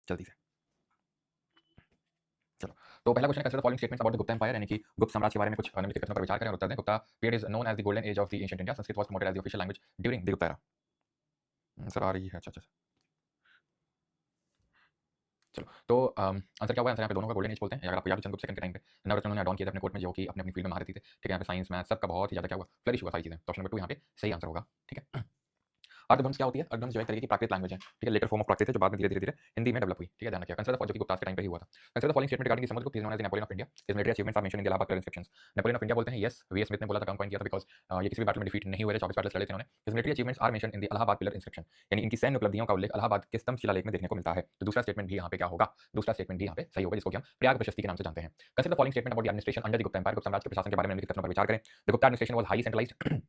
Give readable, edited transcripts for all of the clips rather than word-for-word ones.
जल्दी से। चलो, तो पहला क्वेश्चन है, consider the following statements about the Gupta empire, यानी कि गुप्त साम्राज्य के बारे में कुछ निम्नलिखित कथनों पर विचार करें और उत्तर दें। Gupta period is known as the golden age of the ancient India. Sanskrit was promoted as the official language during the Gupta era. Answer आ रही है। अच्छा अच्छा। चलो, तो आंसर क्या हुआ? आंसर यहाँ पे दोनों का गोल्डन एज बोलते हैं। अगर आपको याद हो, चंद्रगुप्त सेकंड के टाइम पे नवरत्न उन्होंने अडॉन किए थे अपने कोर्ट में, जो कि अपनी अपनी फील्ड में माहिर थे। ठीक है, यहाँ पे साइंस मैथ सबका बहुत ही ज्यादा क्या हुआ, फ्लरिश हुआ सारी चीजें। तो ऑप्शन नंबर 2 यहाँ पे सही आंसर होगा। ठीक है। अर्धवंश क्या होती है? अर्धवंश जो है एक तरीके की प्राकृत लैंग्वेज है। ठीक है, लेटर फॉर्म ऑफ प्राकृत है, जो बाद में धीरे-धीरे हिंदी में डेवलप हुई। ठीक है, ध्यान रखिए। कंसीडर द जो कि गुप्तास के टाइम पे ही हुआ था। Consider the following statement regarding Samudragupta is known as the Napoleon of India. His military achievements are mentioned in the Allahabad colour inscriptions. Napoleon of India बोलते हैं, यस वी एस स्मिथ ने बोला था, कम पॉइंट किया था, बिकॉज़ ये किसी भी बैटल में डिफीट नहीं हुए थे, 24 बैटल्स लड़े थे उन्होंने। His military achievements are mentioned in the Allahabad pillar inscription, यानी इनकी सैन्य उपलब्धियों का उल्लेख इलाहाबाद के स्तंभ शिलालेख में देखने को मिलता है। तो दूसरा स्टेटमेंट भी यहाँ पे क्या होगा? दूसरा स्टेटमेंट भी यहाँ पे सही होगा, जिसको कि हम प्रयाग प्रशस्ति के नाम से जानते हैं। Consider the following statement about the administration under the Gupta empire. Gupta साम्राज्य के प्रशासन के बारे में निम्नलिखित कथनों पर विचार करें। The Gupta administration was highly centralised.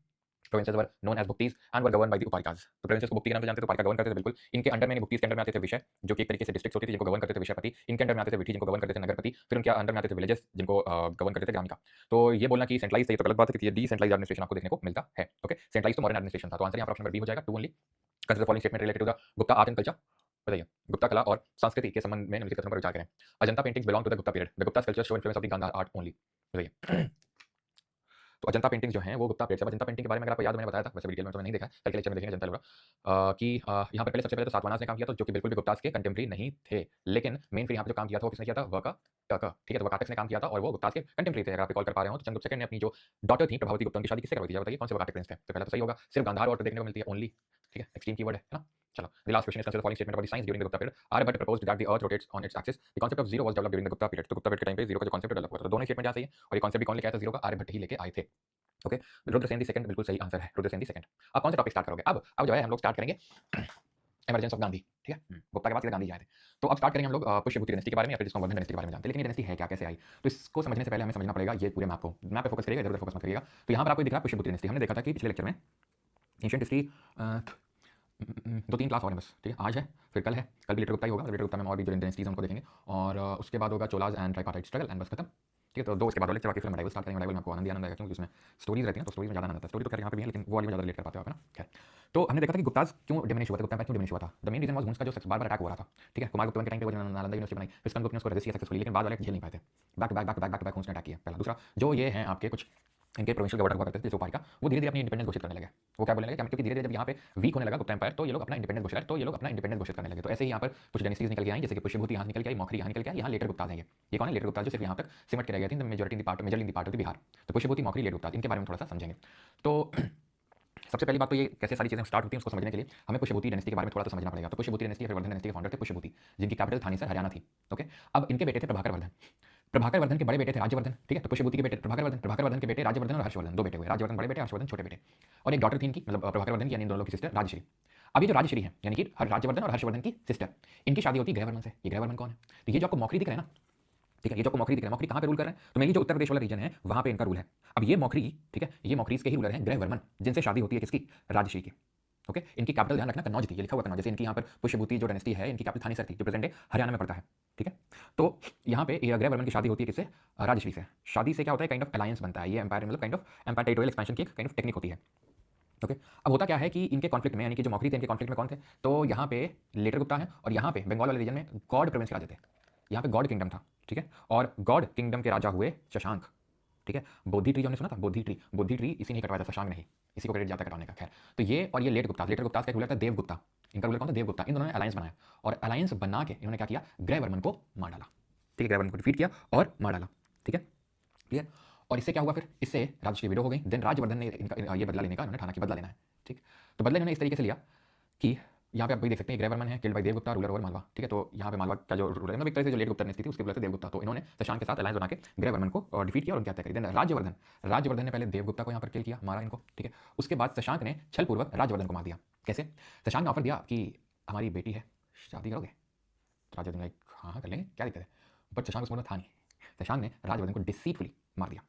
Provinces were known as bhuktis and were govern by the uparikas. तो प्रोविंसेस को भुक्ति के नाम से जानते थे, उपारिका गवर्न करते थे। बिल्कुल इनके अंडर में, भुक्तीज के अंडर में आते थे विषय, जो कि एक तरीके से डिस्ट्रिक्ट्स होती थी, जिनको गवर्न करते थे विषयपति। इनके अंडर में आते थे विठी, जिनको गवर्न करते थे नगरपति। फिर उनके अंडर में आते थे विलेजेस, जिनको गवर्न करते थे ग्रामिका। तो ये बोलना कि सेंट्रलाइज है, ये तो गलत बात है, क्योंकि ये डिसेंट्रलाइज्ड एडमिनिस्ट्रेशन आपको देखने को मिलता है। ओके, सेंट्रलाइज तो मॉडर्न एडमिनिस्ट्रेशन था। तो आंसर यहाँ पर ऑप्शन नंबर बी हो जाएगा, 2 only. Consider following statement related to the Gupta art and culture. बताइए, गुप्ता कला और संस्कृति के संबंध में निम्नलिखित कथनों पर विचार करें। Ajanta paintings belong to the Gupta period. The Gupta culture show influence of the Gandhara art only. बताइए। तो अजंता पेंटिंग्स जो हैं वो गुप्ता पीरियड से। अजंता पेंटिंग के बारे में अगर आपको याद, मैंने बताया था, वैसे डिटेल में तो मैंने नहीं देखा, कल के लेक्चर में देखेंगे अजंता लोरा कि यहाँ पे पहले सबसे पहले तो सातवाहनास ने काम किया, तो जो कि बिल्कुल भी गुप्तास के कंटेम्पररी नहीं थे। लेकिन मेन फिर यहाँ पे जो काम किया था वो किसने किया था? वकाटक। ठीक है, तो वकाटक ने काम किया था और वो गुप्तास के कंटेम्पररी थे। अगर आप रिकॉल कर पा रहे हो तो चंद्रगुप्त सेकंड ने अपनी जो डॉटर थी प्रभावती गुप्ता, उनकी शादी किससे करवाई थी? बताइए, कौन से वकाटक प्रिंस थे? तो पहला तो सही होगा, सिर्फ गांधार और देखने को मिलती है ओनली। ठीक है, एक्सट्रीम कीवर्ड है ना। चलो, the last question is consider following statement about the science during the Gupta period. Aryabhatta proposed that the earth rotates on its axis. The concept of zero was developed during the Gupta period. तो Gupta period के time पे zero का जो concept develop हुआ था। तो दोनों statement यहाँ सही है, और ये कांसेप्ट भी कौन लेके आया था जीरो का? आर्यभट्ट ही लेके आए थे। ओके, रुद्रसेन दी सेकंड बिल्कुल सही आंसर है, रुद्रसेन दी सेकंड। अब कौन सा टॉपिक स्टार्ट करोगे? अब जो है हम लोग स्टार्ट करेंगे इमरजेंस ऑफ गांधी। ठीक है, गुप्ता के बाद सीधे गांधी आए थे। तो अब स्टार्ट करेंगे हम लोग पुष्यभूति डायनेस्टी के बारे में, या फिर जिसको वर्धन डायनेस्टी के बारे में जानते हैं। लेकिन ये डायनेस्टी है क्या, कैसे आई? तो इसको समझने से पहले हमें समझना पड़ेगा ये पूरे मैप को। मैप पे फोकस करिएगा, इधर-उधर फोकस मत करिएगा। तो यहाँ पर आपको दिख रहा है पुष्यभूति डायनेस्टी। हमने देखा था कि पिछले लेक्चर में एंशिएंट हिस्ट्री 2-3 क्लास और है बस। ठीक है, आज है, फिर कल है, कल भी लेटर गुप्ता ही होगा। लेटर गुप्ता में और भी जो डायनेस्टीज उनको देखेंगे, और उसके बाद होगा Cholas and tripartite struggle, and बस खत्म। ठीक है, तो 2 इसके बाद वाले लेक्चर, बाकी फिर मेडाइवल स्टार्ट करेंगे। मेडाइवल में आपको आनंद ही आनंद आएगा, क्योंकि उसमें स्टोरीज रहती हैं, तो स्टोरीज में ज़्यादा आनंद आता है। स्टोरी तो खैर यहाँ पे भी है, लेकिन वो वाली में ज़्यादा रिलेट कर पाते हो आप, है ना। खैर, तो हमने देखा था कि गुप्ताज क्यों डिमिनिश हुआ था, गुप्ता क्यों डिमिनिश हुआ था। The main reason was Huns का जो बार-बार अटैक हो रहा था। ठीक है, कुमार गुप्ता के टाइम पे वो नालंदा यूनिवर्सिटी बनाई, फिर स्कंद गुप्त ने उसको रेजिस्ट किया सक्सेसफुली, लेकिन बाद वाले झेल नहीं पाए थे। Back to back back to back back to back Huns ने अटैक किया। पहला। दूसरा, जो ये हैं आपके कुछ इनके प्रोविंशियल गवर्नर हुआ करते थे, जैसे उपारिका, वो धीरे-धीरे अपनी इंडिपेंडेंस घोषित करने लगे। वो क्या बोलने लगे, क्योंकि धीरे-धीरे जब यहाँ पे वीक होने लगा गुप्ता एम्पायर, तो ये लोग अपना इंडिपेंडेंस घोषित करने लगे। तो ऐसे ही यहाँ पर कुछ डायनेस्टीज निकल के आई, जैसे कि पुष्यभूति यहाँ निकल के आई, मौखरी यहाँ निकल के आई, यहाँ लेटर गुप्ताज हैं। ये कौन है? लेटर गुप्ताज, जो सिर्फ यहाँ तक सिमट के रह गए थे, majority in the part of the Bihar. तो पुष्यभूति, मौखरी, लेटर गुप्ताज, इनके बारे में थोड़ा सा समझेंगे। तो सबसे पहली बात तो ये कैसे सारी चीजें स्टार्ट होती हैं उसको समझने के लिए हमें पुष्यभूति डायनेस्टी के बारे में थोड़ा सा समझना पड़ेगा। तो पुष्यभूति डायनेस्टी या फिर वर्धन डायनेस्टी के फाउंडर थे पुष्यभूति, जिनकी कैपिटल थानेसर हरियाणा थी। ओके, अब इनके बेटे थे प्रभाकर वर्धन। प्रभाकर वर्धन के बड़े बेटे थे राज्यवर्धन। ठीक है, तो पुष्यभूति के बेटे प्रभाकर वर्धन के बेटे राज्यवर्धन और हर्षवर्धन, 2 बेटे हुए। राज्यवर्धन बड़े बेटे, हर्षवर्धन छोटे बेटे, और एक डॉटर थी इनकी, मतलब प्रभाकर वर्धन की, यानी इन दोनों की सिस्टर राजश्री। अब ये जो राजश्री है, यानी कि राज्यवर्धन और हर्षवर्धन की सिस्टर, इनकी शादी होती है ग्रहवर्मन से। ये ग्रहवर्मन कौन है? तो ये जो आपको मौखरी दिख रहा है ना, ठीक है, ये जो आपको मौखरी दिख रहा है, मौखरी कहाँ पे रूल कर रहे हैं? तो मेनली जो उत्तर प्रदेश वाला रीजन है वहां पे इनका रूल है। अब ये मौखरी, ठीक है, ये मौखरी के ही रूलर हैं ग्रहवर्मन, जिनसे शादी होती है किसकी? राजश्री की। ओके, इनकी कैपिटल ध्यान रखना कन्नौज थी, ये लिखा हुआ कन्नौज। जैसे इनकी यहाँ पर पुष्यभूति जो डायनेस्टी है, इनकी कैपिटल थानेसर थी, जो प्रेजेंट डे हरियाणा में पड़ता है। ठीक है, तो यहाँ पे ग्रहवर्मन की शादी होती है किससे? राजश्री से। शादी से क्या होता है? काइंड ऑफ अलायंस बनता है। ये एम्पायर मतलब kind of empire territorial expansion की काइंड ऑफ टेक्निक होती है। ओके, अब होता क्या है कि इनके कॉन्फ्लिक्ट में, यानी कि जो मौखरी थे, इनके कॉन्फ्लिक्ट में कौन थे? तो यहाँ पे लेटर गुप्ता है, और यहाँ पे बंगाल वाले रीजन में गॉड प्रोविंस के राजा थे। यहाँ पे गॉड किंगडम था। ठीक है, और गॉड किंगडम के राजा हुए शशांक। ठीक है, बोधि ट्री जो हमने सुना था, बोधि ट्री इसी ने कटवाया था, शशांक नहीं। इसी को क्रेडिट जाता है कटवाने का। खैर, तो ये और ये लेटर गुप्ता का रूलर था देवगुप्ता। इनका रूलर कौन था? देवगुप्ता। इन दोनों ने अलायंस बनाया, और अलायंस बना के इन्होंने क्या किया? ग्रहवर्मन को मार डाला। ठीक है, ग्रहवर्मन को डिफीट किया और मार डाला। ठीक है, क्लियर। और इससे क्या हुआ फिर? इससे राजश्री विडो हो गई। देन राज्यवर्धन ने इनका ये बदला लेने का, उन्होंने ठाना कि बदला लेना है। ठीक, तो बदला इन्होंने इस तरीके से लिया कि यहाँ पे आप वही देख सकते हैं, ग्रहवर्मन है, killed by Devagupta, ruler over Malwa. ठीक है, तो यहाँ पे मालवा का जो रूलर है, मतलब एक तरह से जो लेट गुप्ता ने थी उसके रूलर थे देवगुप्ता। तो इन्होंने शशांक के साथ अलायंस बना के ग्रहवर्मन को डिफीट किया और उनकी हत्या करी। देन राज्यवर्धन ने पहले देवगुप्ता को यहाँ पर किल किया, मारा इनको। ठीक है, उसके बाद शशांक ने छलपूर्वक राज्यवर्धन को मार दिया। कैसे? शशांक ने ऑफर दिया कि हमारी बेटी है, शादी करोगे? तो राज्यवर्धन लाइक हाँ हाँ कर लेंगे, क्या दिक्कत है। बट शशांक उसमें था नहीं। शशांक ने राज्यवर्धन को डिसीटफुली मार दिया।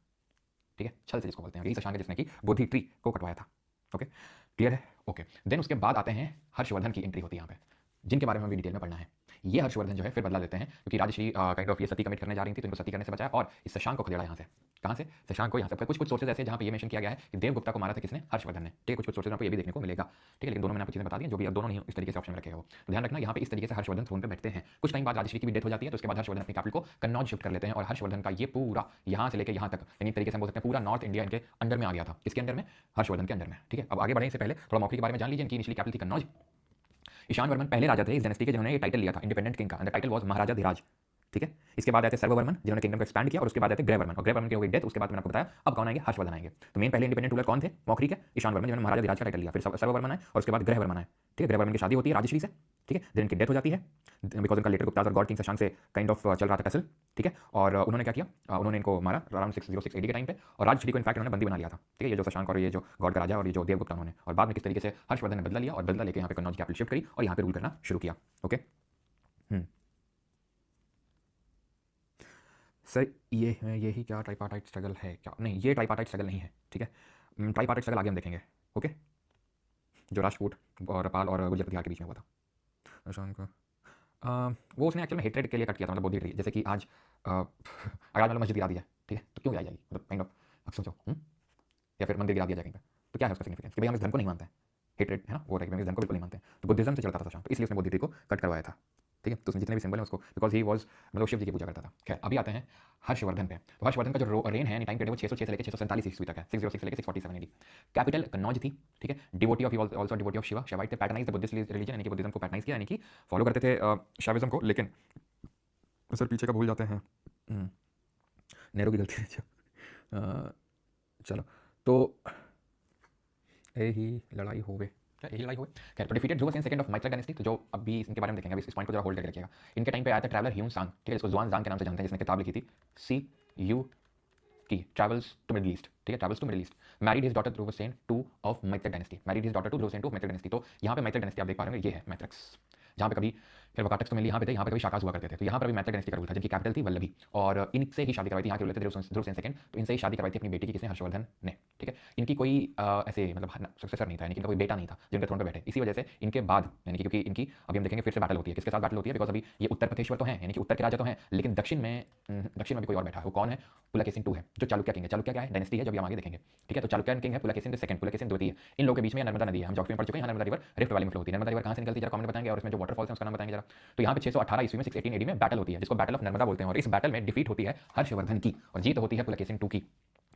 ठीक है, छल से जिसको बोलते हैं, यही शशांक है जिसने कि बोधि ट्री को कटवाया था। ओके, क्लियर है? ओके, देन उसके बाद आते हैं हर्षवर्धन की एंट्री होती है यहाँ पे, जिनके बारे में भी डिटेल में पढ़ना है। ये हर्षवर्धन जो है फिर बदला लेते हैं, क्योंकि राजश्री काइंड ऑफ ये सती कमिट करने जा रही थी, तो इनको सती करने से बचाया और इस शशांक को खदेड़ा यहाँ से। कहाँ से? शशांक को यहाँ से। कुछ सोर्सेज ऐसे जहाँ पे ये मेंशन किया गया है कि देवगुप्ता को मारा था किसने? हर्षवर्धन ने। ठीक है, कुछ सोर्सेज आपको ये भी देखने को मिलेगा। ठीक है, लेकिन दोनों मैंने आपको चीज़ें बता दी जो भी, अब दोनों नहीं इस तरीके से ऑप्शन में रखेगा वो। तो ध्यान रखना, यहाँ पे इस तरीके से हर्षवर्धन थ्रोन पे बैठते हैं। कुछ टाइम बाद राजश्री की भी डेथ हो जाती है, तो उसके बाद हर्षवर्धन अपनी कैपिटल को कन्नौज शिफ्ट कर लेते हैं और हर्षवर्धन का ये पूरा यहाँ से लेकर यहाँ तक, यानी तरीके से हम बोल सकते हैं पूरा नॉर्थ इंडिया इनके अंडर में आ गया था। इसके अंडर में? हर्षवर्धन के अंडर में। ठीक है, अब आगे बढ़ने से पहले थोड़ा मौखरी के बारे में जान लीजिए। इनकी इनिशियली कैपिटल थी कन्नौज। ईशान वर्मन पहले राजा थे इस डायनेस्टी के जिन्होंने ये टाइटल लिया था इंडिपेंडेंट किंग का, एंड द टाइटल वाज महाराजा धीराज। ठीक है, इसके बाद आए थे सर्ववर्मन जिन्होंने किंगडम को एक्सपैंड किया, और उसके बाद आए थे ग्रहवर्मन, और ग्रहवर्मन की हो गई डेथ। उसके बाद मैंने आपको बताया अब कौन आएंगे? हर्षवर्धन आएंगे। तो मेन पहले इंडिपेंडेंट रूलर कौन थे मौखरी के? ईशान वर्मन जिन्होंने महाराजा धीराज का टाइटल लिया, फिर सर्ववर्मन आए और उसके बाद ग्रहवर्मन आए। ठीक है, ग्रहवर्मन की शादी होती है राजश्री से। ठीक है, देन इनकी डेथ हो जाती है बिकॉज उनका लेटर गुप्ताज और गॉड किंग शशांक से काइंड ऑफ चल रहा था टसल। ठीक है, और उन्होंने क्या किया? उन्होंने इनको मारा अराउंड 606 AD के टाइम पे, और राजश्री को इनफैक्ट उन्होंने बंदी बना लिया था। ठीक है, ये जो शशांक और ये जो गॉड का राजा और ये जो देवगुप्ता उन्होंने, और बाद में किस तरीके से हर्षवर्धन ने बदला लिया और बदला लेकर यहाँ पे कन्नौज कैपिटल शिफ्ट करी और यहाँ पे रूल करना शुरू किया। ओके सर, ये है यही क्या ट्राइपार्टाइट स्ट्रगल है क्या? नहीं, ये ट्राइपार्टाइट स्ट्रगल नहीं है। ठीक है, ट्राइपार्टाइट स्ट्रगल आगे हम देखेंगे। ओके, जो राजपूत और पाल और गुर्जर प्रतिहार के बीच में हुआ था। शशांक वो उसने एक्चुअल में हेट्रेड के लिए कट किया था, मतलब बहुत ही जैसे कि आज अगर मतलब मस्जिद गिरा दी जाए, ठीक है, तो क्यों गिराई जाएगी? मतलब काइंड ऑफ, अब सोचो, या फिर मंदिर गिरा दिया जाए कहीं पर, तो क्या है उसका सिग्निफिकेंस कि भाई हम इस धर्म को नहीं मानते हैं। हेट्रेड है ना, वो टाइप में इस धर्म को बिल्कुल नहीं मानते हैं। तो बुद्धिज्म से चलता था शशांक, तो इसलिए उसने बुद्धिज्म को कट करवाया था। ठीक है, तो उसमें जितने भी सिंबल है उसको, बिकॉज ही वॉज मतलब शिव जी की पूजा करता था। खैर, अभी आते हैं हर्षवर्धन पे। तो हर्षवर्धन का जो रेन है टाइम पीरियड वो 606 से लेकर 647 ईस्वी तक है, 606 से लेकर 647 AD। कैपिटल कन्नौज थी। ठीक है, devotee of, also devotee of Shiva, Shivaite थे, पैटर्नाइज द बुद्धिस्ट रिलीजन, यानी कि बुद्धिज्म को पैटर्नाइज किया, यानी कि फॉलो करते थे शैविज्म को। लेकिन सर पीछे का भूल जाते हैं, नेहरू की गलती है। चलो, तो यही लड़ाई हो गई क्या? यही लड़ाई हो गई। खैर, तो defeated Dhruv Sen second of Maitraka dynasty, तो जो अभी इनके बारे में देखेंगे, अभी इस पॉइंट को जरा होल्ड करके रखिएगा। इनके टाइम पे आया था ट्रैवलर ह्यून सांग। ठीक है, इसको जुआन सांग के नाम से जानते हैं, जिसने किताब लिखी थी CU की ट्रैवल्स टू मिडिल ईस्ट। ठीक है, travels to Middle East. Married his daughter Dhruv Sen two of Maitraka dynasty, married his daughter to Dhruv Sen two of Maitraka dynasty. तो यहाँ पे माइत्रक डायनेस्टी आप देख पा रहे हैं, ये है मैत्रक्स, जहाँ पे कभी फिर वकाटक्स तो मिली यहाँ पे थे, यहाँ पे कभी शाकास हुआ करते थे। तो यहाँ पर भी मैत्रक डायनेस्टी का रूल था, जिनकी कैपिटल थी वल्लभी, और इनसे ही शादी करवाई थी। यहाँ के रूलर थे ध्रुव सेन सेकंड, तो इनसे ही शादी करवाई थी अपनी बेटी की, किसने? हर्षवर्धन ने। ठीक है, इनकी कोई ऐसे मतलब सक्सेसर नहीं था, यानी कि इनका कोई बेटा नहीं था जिनके थ्रोन पे बैठे। इसी वजह से इनके बाद, यानी कि क्योंकि इनकी अभी हम देखेंगे फिर से बैटल होती है, किसके साथ बैटल होती है? बिकॉज अभी ये उत्तर प्रदेश्वर तो है, यानी कि उत्तर के राजा तो हैं, लेकिन दक्षिण में भी कोई और बैठा है। वो कौन है? पुलकेशिन II है, जो चालुक्य किंग है। चालुक्य क्या है? डायनेस्टी है, जो भी हम आगे देखेंगे। ठीक है, तो चालुक्य किंग है पुलकेशिन सेकंड, पुलकेशिन द्वितीय। इन लोगों के बीच में नर्मदा नदी है, हम ज्योग्राफी में पढ़ चुके हैं। नर्मदा रिवर रिफ्ट वैली में फ्लो होती है। नर्मदा रिवर कहाँ से निकलती है जरा कमेंट बताएंगे, और इसमें जो वाटरफॉल्स है उसका नाम बताएंगे जरा। तो यहाँ पे 618 ईस्वी में 618 AD में बैटल होती है, जिसको बैटल ऑफ नर्मदा बोलते हैं, और इस बैटल में डिफीट होती है हर्षवर्धन की और जीत होती है पुलकेशिन II की।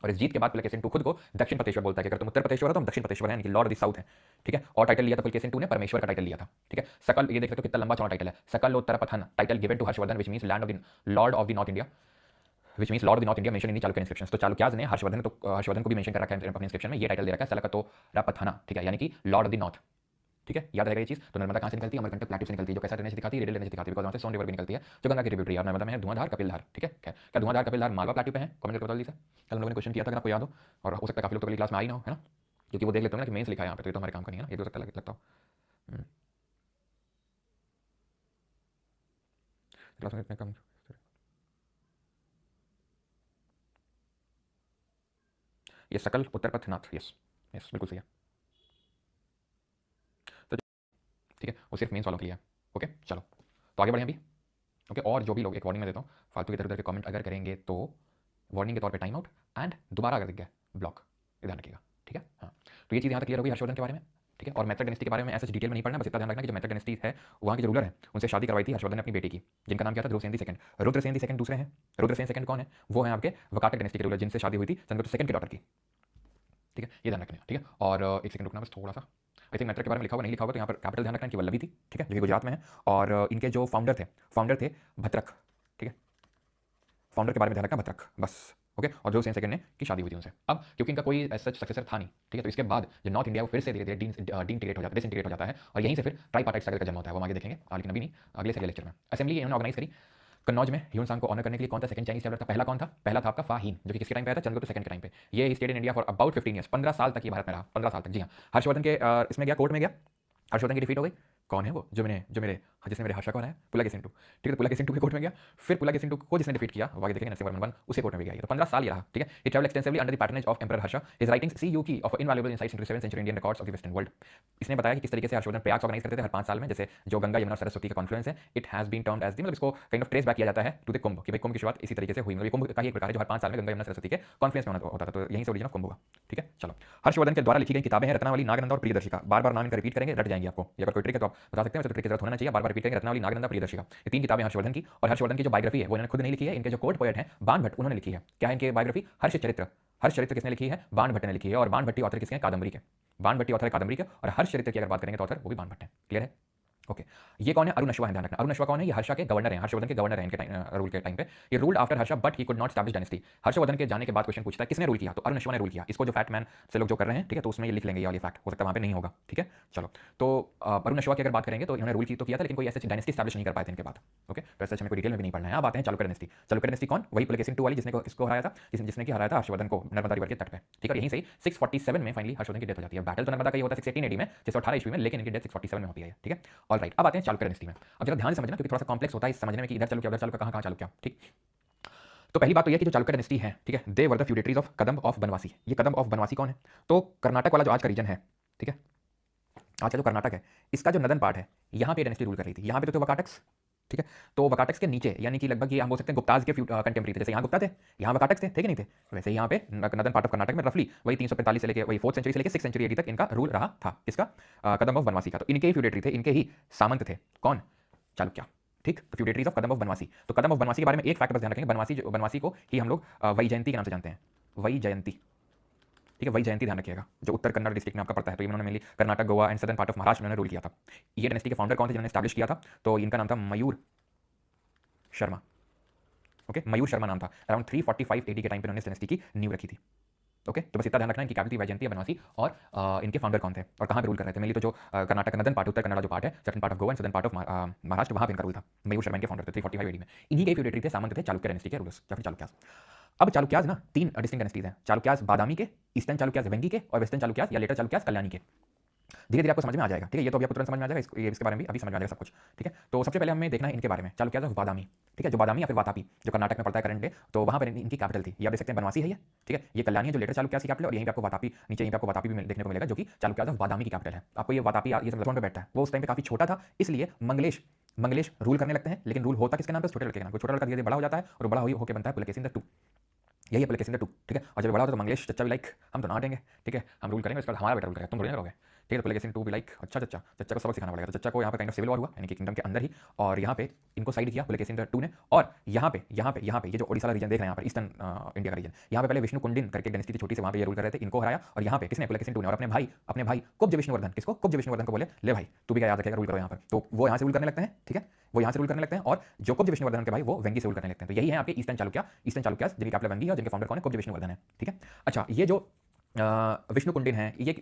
और इस जीत के बाद पुलकेशिन II खुद को दक्षिण प्रदेश्वर बोलता है कि अगर तुम उत्तर प्रदेश्वर हो तो हम दक्षिण प्रदेश्वर है, यानी कि लॉर्ड ऑफ द साउथ है। ठीक है, और टाइटल लिया था पुलकेशिन II ने, परमेश्वर का टाइटल लिया था। ठीक है, सकल, ये देख सकते हो कितना लंबा चौड़ा टाइटल है, Sakalottarapathan, title given to Harshavardhan, which means land of the lord of the north India, which means lord of the north India, mention in the Chalukya inscriptions. तो चालुक्याज ने हर्षवर्धन को भी मेंशन कर रखा है अपने इंस्क्रिप्शन में, ये टाइटल दे रखा है सलकतोरपथना। ठीक है, यानी कि लॉर्ड ऑफ द नॉर्थ। ठीक है, याद रहेगा ये चीज। तो नर्मदा कहाँ से निकलती है? अमरकंटक प्लेटू से निकलती है, जो कैसा ड्रेनेज दिखाती है? रेडियल ड्रेनेज दिखाती है, बिकॉज वहाँ से सोन रिवर भी निकलती है, जो गंगा की ट्रिब्यूटरी है। और नर्मदा में है धुआंधार, कपिलधार। ठीक है, क्या धुआंधार कपिलधार मालवा प्लेटू पे है? कमेंट करके बता दीजिए। कल हम लोगों ने क्वेश्चन किया था, अगर आपको याद हो, और हो सकता है काफी लोग तो कल क्लास में आई ना हो, है ना, क्योंकि वो देख लेते हो ना कि मेंस लिखा है यहाँ पे, तो ये तो हमारे काम का नहीं है ना, ये तो लगता हो क्लास में इतने कम। ये सकल उत्तरपथनाथ, यस यस, बिल्कुल सही है। तो ठीक है, वो सिर्फ मेंस वालों के लिए है। ओके, चलो तो आगे बढ़ें अभी। ओके, और जो भी लोग, एक वार्निंग में देता हूँ, फालतू इधर उधर के कमेंट अगर करेंगे तो वार्निंग के तौर पे टाइम आउट, एंड दोबारा अगर दिख गया ब्लॉक, ध्यान रखिएगा। ठीक है, हाँ, तो ये चीज़ यहाँ तक क्लियर होगी हर्षवर्धन के बारे में। ठीक है, और मैत्रक डायनेस्टी के बारे में ऐसा डिटेल में नहीं पढ़ना, बस इतना ध्यान रखना कि जो मैत्रक डायनेस्टी है वहाँ के जो रूलर है उनसे शादी करवाई थी हर्षवर्धन ने अपनी बेटी की, जिनका नाम क्या था? ध्रुवसेन II। रुद्रसेन II दूसरे हैं। रुद्रसेन II कौन है? वो है आपके वकाटक डायनेस्टी के रूलर, जिनसे शादी हुई थी चंद्रगुप्त II की डॉटर की। ठीक है, ये ध्यान रखना। ठीक है, और एक सेकंड रुकना बस थोड़ा सा, आई थिंक मैत्रक के बारे में लिखा हुआ नहीं लिखा हुआ, तो यहाँ पर कैपिटल ध्यान रखना कि वल्लभी थी। ठीक है, जो कि गुजरात में है, और इनके जो फाउंडर थे भद्रक। ठीक है, फाउंडर के बारे में ध्यान रखना, भद्रक, बस। ओके, और ध्रुवसेन II ने की शादी हुई थी उनसे। अब क्योंकि इनका कोई सच सक्सेसर था नहीं, ठीक है, तो इसके बाद जो नॉर्थ इंडिया वो फिर से धीरे धीरे डिसइंटीग्रेट हो जाता है, और यहीं से फिर ट्राइपार्टाइट स्ट्रगल का जन्म होता है। वो आगे देखेंगे, लेकिन अभी नहीं, अगले से लेक्चर में। असेंबली इन्होंने ऑर्गेनाइज करी कन्नौज में ह्यून सांग को ऑनर करने के लिए। कौन था सेकंड चाइनीज ट्रैवलर था? पहला कौन था? पहला था आपका फाहीन, जो कि किसके टाइम पे आया था? चंद्रगुप्त II के टाइम पे। ये stayed in India for about 15 years, 15 साल तक ये भारत में रहा, 15 साल तक। जी हाँ, हर्षवर्धन के इसमें गया, कोर्ट में गया, हर्षवर्धन की डिफीट हो गई। कौन है वो? जो मेरे जिसने मेरे हर्षा को हराया, पुलकेशिन 2, ठीक है। तो पुलकेशिन 2 के कोर्ट में गया, फिर पुलकेशिन 2 को जिसने डिफीट किया वो आगे देखेंगे नरसिंहवर्मन 1, उसे कोर्ट में भी गया। तो 15 साल ये रहा, ठीक है। He travel extensively under the patronage of emperor Harsha, his writings see you key of invaluable insights into 7th century Indian records of the western world. इसने बताया कि किस तरीके से हर्षवर्धन प्रयाग ऑर्गेनाइज करते थे हर 5 साल में, जैसे जो गंगा यमुना सरस्वती का कॉन्फ्लुएंस है, it has been termed as the, मतलब इसको काइंड ऑफ ट्रेस बैक किया जाता है टू द कुंभ, कि भाई कुंभ की शुरुआत इसी तरीके से हुई, मतलब कुंभ का ही एक प्रकार है जो हर 5 साल में गंगा यमुना सरस्वती के कॉन्फ्लुएंस में होता था, तो यहीं से ओरिजिन ऑफ कुंभ होगा, ठीक है। चलो, हर्षवर्धन के द्वारा लिखी गई किताबें हैं रत्नावली, नागनंदा और प्रियदर्शिका। बार-बार नाम इनका रिपीट करेंगे, रट जाएंगे आपको। ये अगर कोई ट्रिक है तो आप बता सकते हैं, वैसे तो ट्रिक की जरूरत होना चाहिए। बार-बार रिपीट करेंगे, रत्नावली, नागनंदा, प्रियदर्शिका। ये 3 किताबें हर्षवर्धन की, और हर्षवर्धन की जो बायोग्राफी है वो इन्होंने खुद नहीं लिखी है, इनके जो कोर्ट पोएट हैं बाण भट्ट, उन्होंने लिखी है। क्या है इनकी बायोग्राफी? हर्षचरित्र। हर्षचरित्र किसने लिखी है? बाण भट्ट ने लिखी है। और बाण भट्टी ऑथर किसके हैं? कादंबरी के। बाण भट्टी ऑथर है कादंबरी के, और हर्षचरित्र की अगर बात करेंगे तो ऑथर वो भी बाण भट्ट है। क्लियर है? ओके। ये कौन है? अरुण अश्वा है, ध्यान रखना। अरुण अश्वा कौन है? ये हर्षा के गवर्नर हैं, हर्षवर्धन के गवर्नर हैं इनके रूल के टाइम पे। ये ruled after Harsha but he could not establish dynasty. Harshvardhan के जाने के बाद क्वेश्चन पूछता है किसने रूल किया, तो अरुण अश्वा ने रूल किया। इसको जो फैक्ट मैन से लोग जो कर रहे हैं, ठीक है, तो उसमें ये लिख लेंगे, ये वाली फैक्ट हो सकता है वहां पे नहीं होगा, ठीक है। चलो, तो अरुण अश्वा की अगर बात करेंगे तो इन्होंने रूल की तो किया था, लेकिन कोई ऐसी डायनेस्टी एस्टैब्लिश नहीं कर पाए थे इनके बाद। ओके, तो ऐसे हमें कोई डिटेल में भी नहीं पढ़ना है। अब आते हैं चालुक्य डायनेस्टी। चालुक्य डायनेस्टी कौन? वही पुलकेशिन 2 वाली, जिसने किसको हराया था, जिसने कि हराया था हर्षवर्धन को नर्मदा रिवर के तट पे, ठीक है। यहीं से ही 647 में फाइनली हर्षवर्धन की डेथ हो जाती है। बैटल तो नर्मदा का ही होता है 618 एडी में, 618 ईस्वी में, लेकिन इनकी डेथ 647 में होती है, ठीक है। ऑलराइट, अब आते हैं चालुक्य डायनेस्टी में। अब जरा ध्यान से समझना, क्योंकि थोड़ा सा कॉम्प्लेक्स होता है इस समझने में कि इधर चालुक्य उधर चालुक्य कहाँ चालुक्य, ठीक। तो पहली बात तो यह कि जो चालुक्य डायनेस्टी है, ठीक है, they were the feudatories of Kadamba of Banavasi. ये कदंब ऑफ बनवासी कौन है? तो कर्नाटक वाला जो आज का रीजन है, ठीक है, आज का जो कर्नाटक है, इसका जो नदन पार्ट है, यहाँ पे डायनेस्टी रूल कर रही थी। यहाँ पे तो थे वकाटक्स, ठीक है। तो वकाटक्स के नीचे, यानी कि लगभग ये हम बोल सकते हैं गुप्ताज के कंटेम्प्रेरी थे। जैसे यहाँ गुप्ता थे, यहाँ वकाटक्स थे कि नहीं थे, वैसे यहाँ पे नदन पार्ट ऑफ कर्नाटक में रफली वही 345 से लेके वही 4th सेंचुरी से लेके 6th सेंचुरी एडी तक इनका रूल रहा था। किसका? कदंब ऑफ बनवासी का। तो इनके ही फ्यूडेटरी थे, इनके ही सामंत थे। कौन? चालुक्य, ठीक। तो फ्यूडेटरीज ऑफ कदंब ऑफ बनवासी। तो कदंब ऑफ बनवासी के बारे में एक फैक्ट बस ध्यान रखेंगे, बनवासी को ही हम लोग वैजयंती के नाम से जानते हैं, वैजयंती, ठीक है। वैजयंती ध्यान रखिएगा, जो उत्तर कन्नड़ डिस्ट्रिक्ट में आपका पड़ता है। तो इन्होंने mainly Karnataka, Goa and southern part of Maharashtra में रूल किया था। ये डायनेस्टी के फाउंडर कौन थे जिन्होंने एस्टैब्लिश किया था? तो इनका नाम था मयूर शर्मा, ओके, मयूर शर्मा नाम था। अराउंड 345 एडी के टाइम पे उन्होंने इस डायनेस्टी की नींव रखी थी। ओके, तो बस इतना ध्यान रखना है कि कैपिटल वैजयंती बनवासी, और इनके फाउंडर कौन थे और कहाँ पे रूल कर रहे थे। मेनली तो जो कर्नाटक नदन पार्ट, उत्तर कन्नड़ा जो पार्ट है, southern part of Goa and southern part of Maharashtra, वहाँ पे इनका रूल था। मयूर शर्मा इनके फाउंडर थे 345 एडी में। इन्हीं के फ्यूडेटरी थे, सामंत थे चालुक्य डायनेस्टी के रूलर्स, या फिर चालुक्यास। अब चालुक्यास ना 3 डिस्टिंक्ट डायनेस्टीज हैं। चालुक्यास बादामी के, ईस्टर्न चालुक्यास वेंगी के, और वेस्टर्न चालुक्यास या लेटर चालुक्यास कल्याणी के। धीरे धीरे आपको समझ में आ जाएगा, ठीक है। ये तो अभी आपको तुरंत समझ में आ जाएगा, ये इसके बारे में भी अभी समझ में आ जाएगा सब कुछ, ठीक है। तो सबसे पहले हमें देखना है इनके बारे में, चालुक्यास ऑफ बादामी, ठीक है, जो बादामी या फिर वातापी, जो कर्नाटक में पड़ता है करंट डे, तो वहाँ पर इनकी कैपिटल थी। ये आप देख सकते हैं बनवासी है ये, ठीक है। ये कल्याणी है जो लेटर चालुक्यास की कैपिटल, और यहीं पे आपको वातापी, नीचे यहीं पे आपको वातापी भी देखने को मिलेगा, जो कि चालुक्यास ऑफ बादामी की कैपिटल है। आपको ये वातापी, ये सब पे बैठता है, वो उस टाइम पे काफी छोटा था, इसलिए मंगलेश रूल करने लगते हैं। लेकिन रूल होता किसके नाम पे? छोटे लड़के के नाम पे। छोटा लड़का धीरे धीरे बड़ा हो जाता है, और बड़ा होकर बनता है पुलकेशिन द 2। यही है पुलकेशिन द 2, ठीक है। और जब बड़ा होता है तो मंगलेश चच्चा भी लाइक हम तो ना हटेंगे, ठीक है, हम रूल करेंगे, उसके बाद हमारा बेटा रूल करेगा, तुम थोड़ी ना करोगे, ठीक है। तो पुलकेशिन 2 भी लाइक अच्छा चच्चा को सबक सिखाना पड़ेगा। तो चच्चा को यहाँ पे काइंड ऑफ सिविल वॉर हुआ, यानी कि किंगडम के अंदर ही, और यहाँ पे इनको साइड किया पुलकेशिन द 2 ने। और यहाँ पे ये जो ओडिशा रीजन देख रहे हैं यहाँ पर, ईस्टर्न इंडिया का रीजन, यहाँ पे पहले विष्णु कुंडिन करके डायनेस्टी थी छोटी से, वहाँ पे ये रूल कर रहे थे, इनको हराया। और यहाँ पे किसने? पुलकेशिन 2 ने। और अपने भाई कुब्ज विष्णुवर्धन, किसको? कुब्ज विष्णुवर्धन को बोले, ले भाई तू भी क्या याद रखेगा, रूल करो यहाँ पर। तो वो यहाँ से रूल करने लगते हैं, ठीक है, वो यहाँ से रूल करने लगते हैं। और जो कुब्ज विष्णुवर्धन के भाई वो वेंगी से रूल करने लगते हैं। तो यही है आपके ईस्टर्न चालुक्यास, जिनकी कैपिटल वेंगी है और जिनके फाउंडर कौन है? कुब्ज विष्णुवर्धन है, ठीक है। अच्छा, ये जो विष्णु कुंडिन है, ये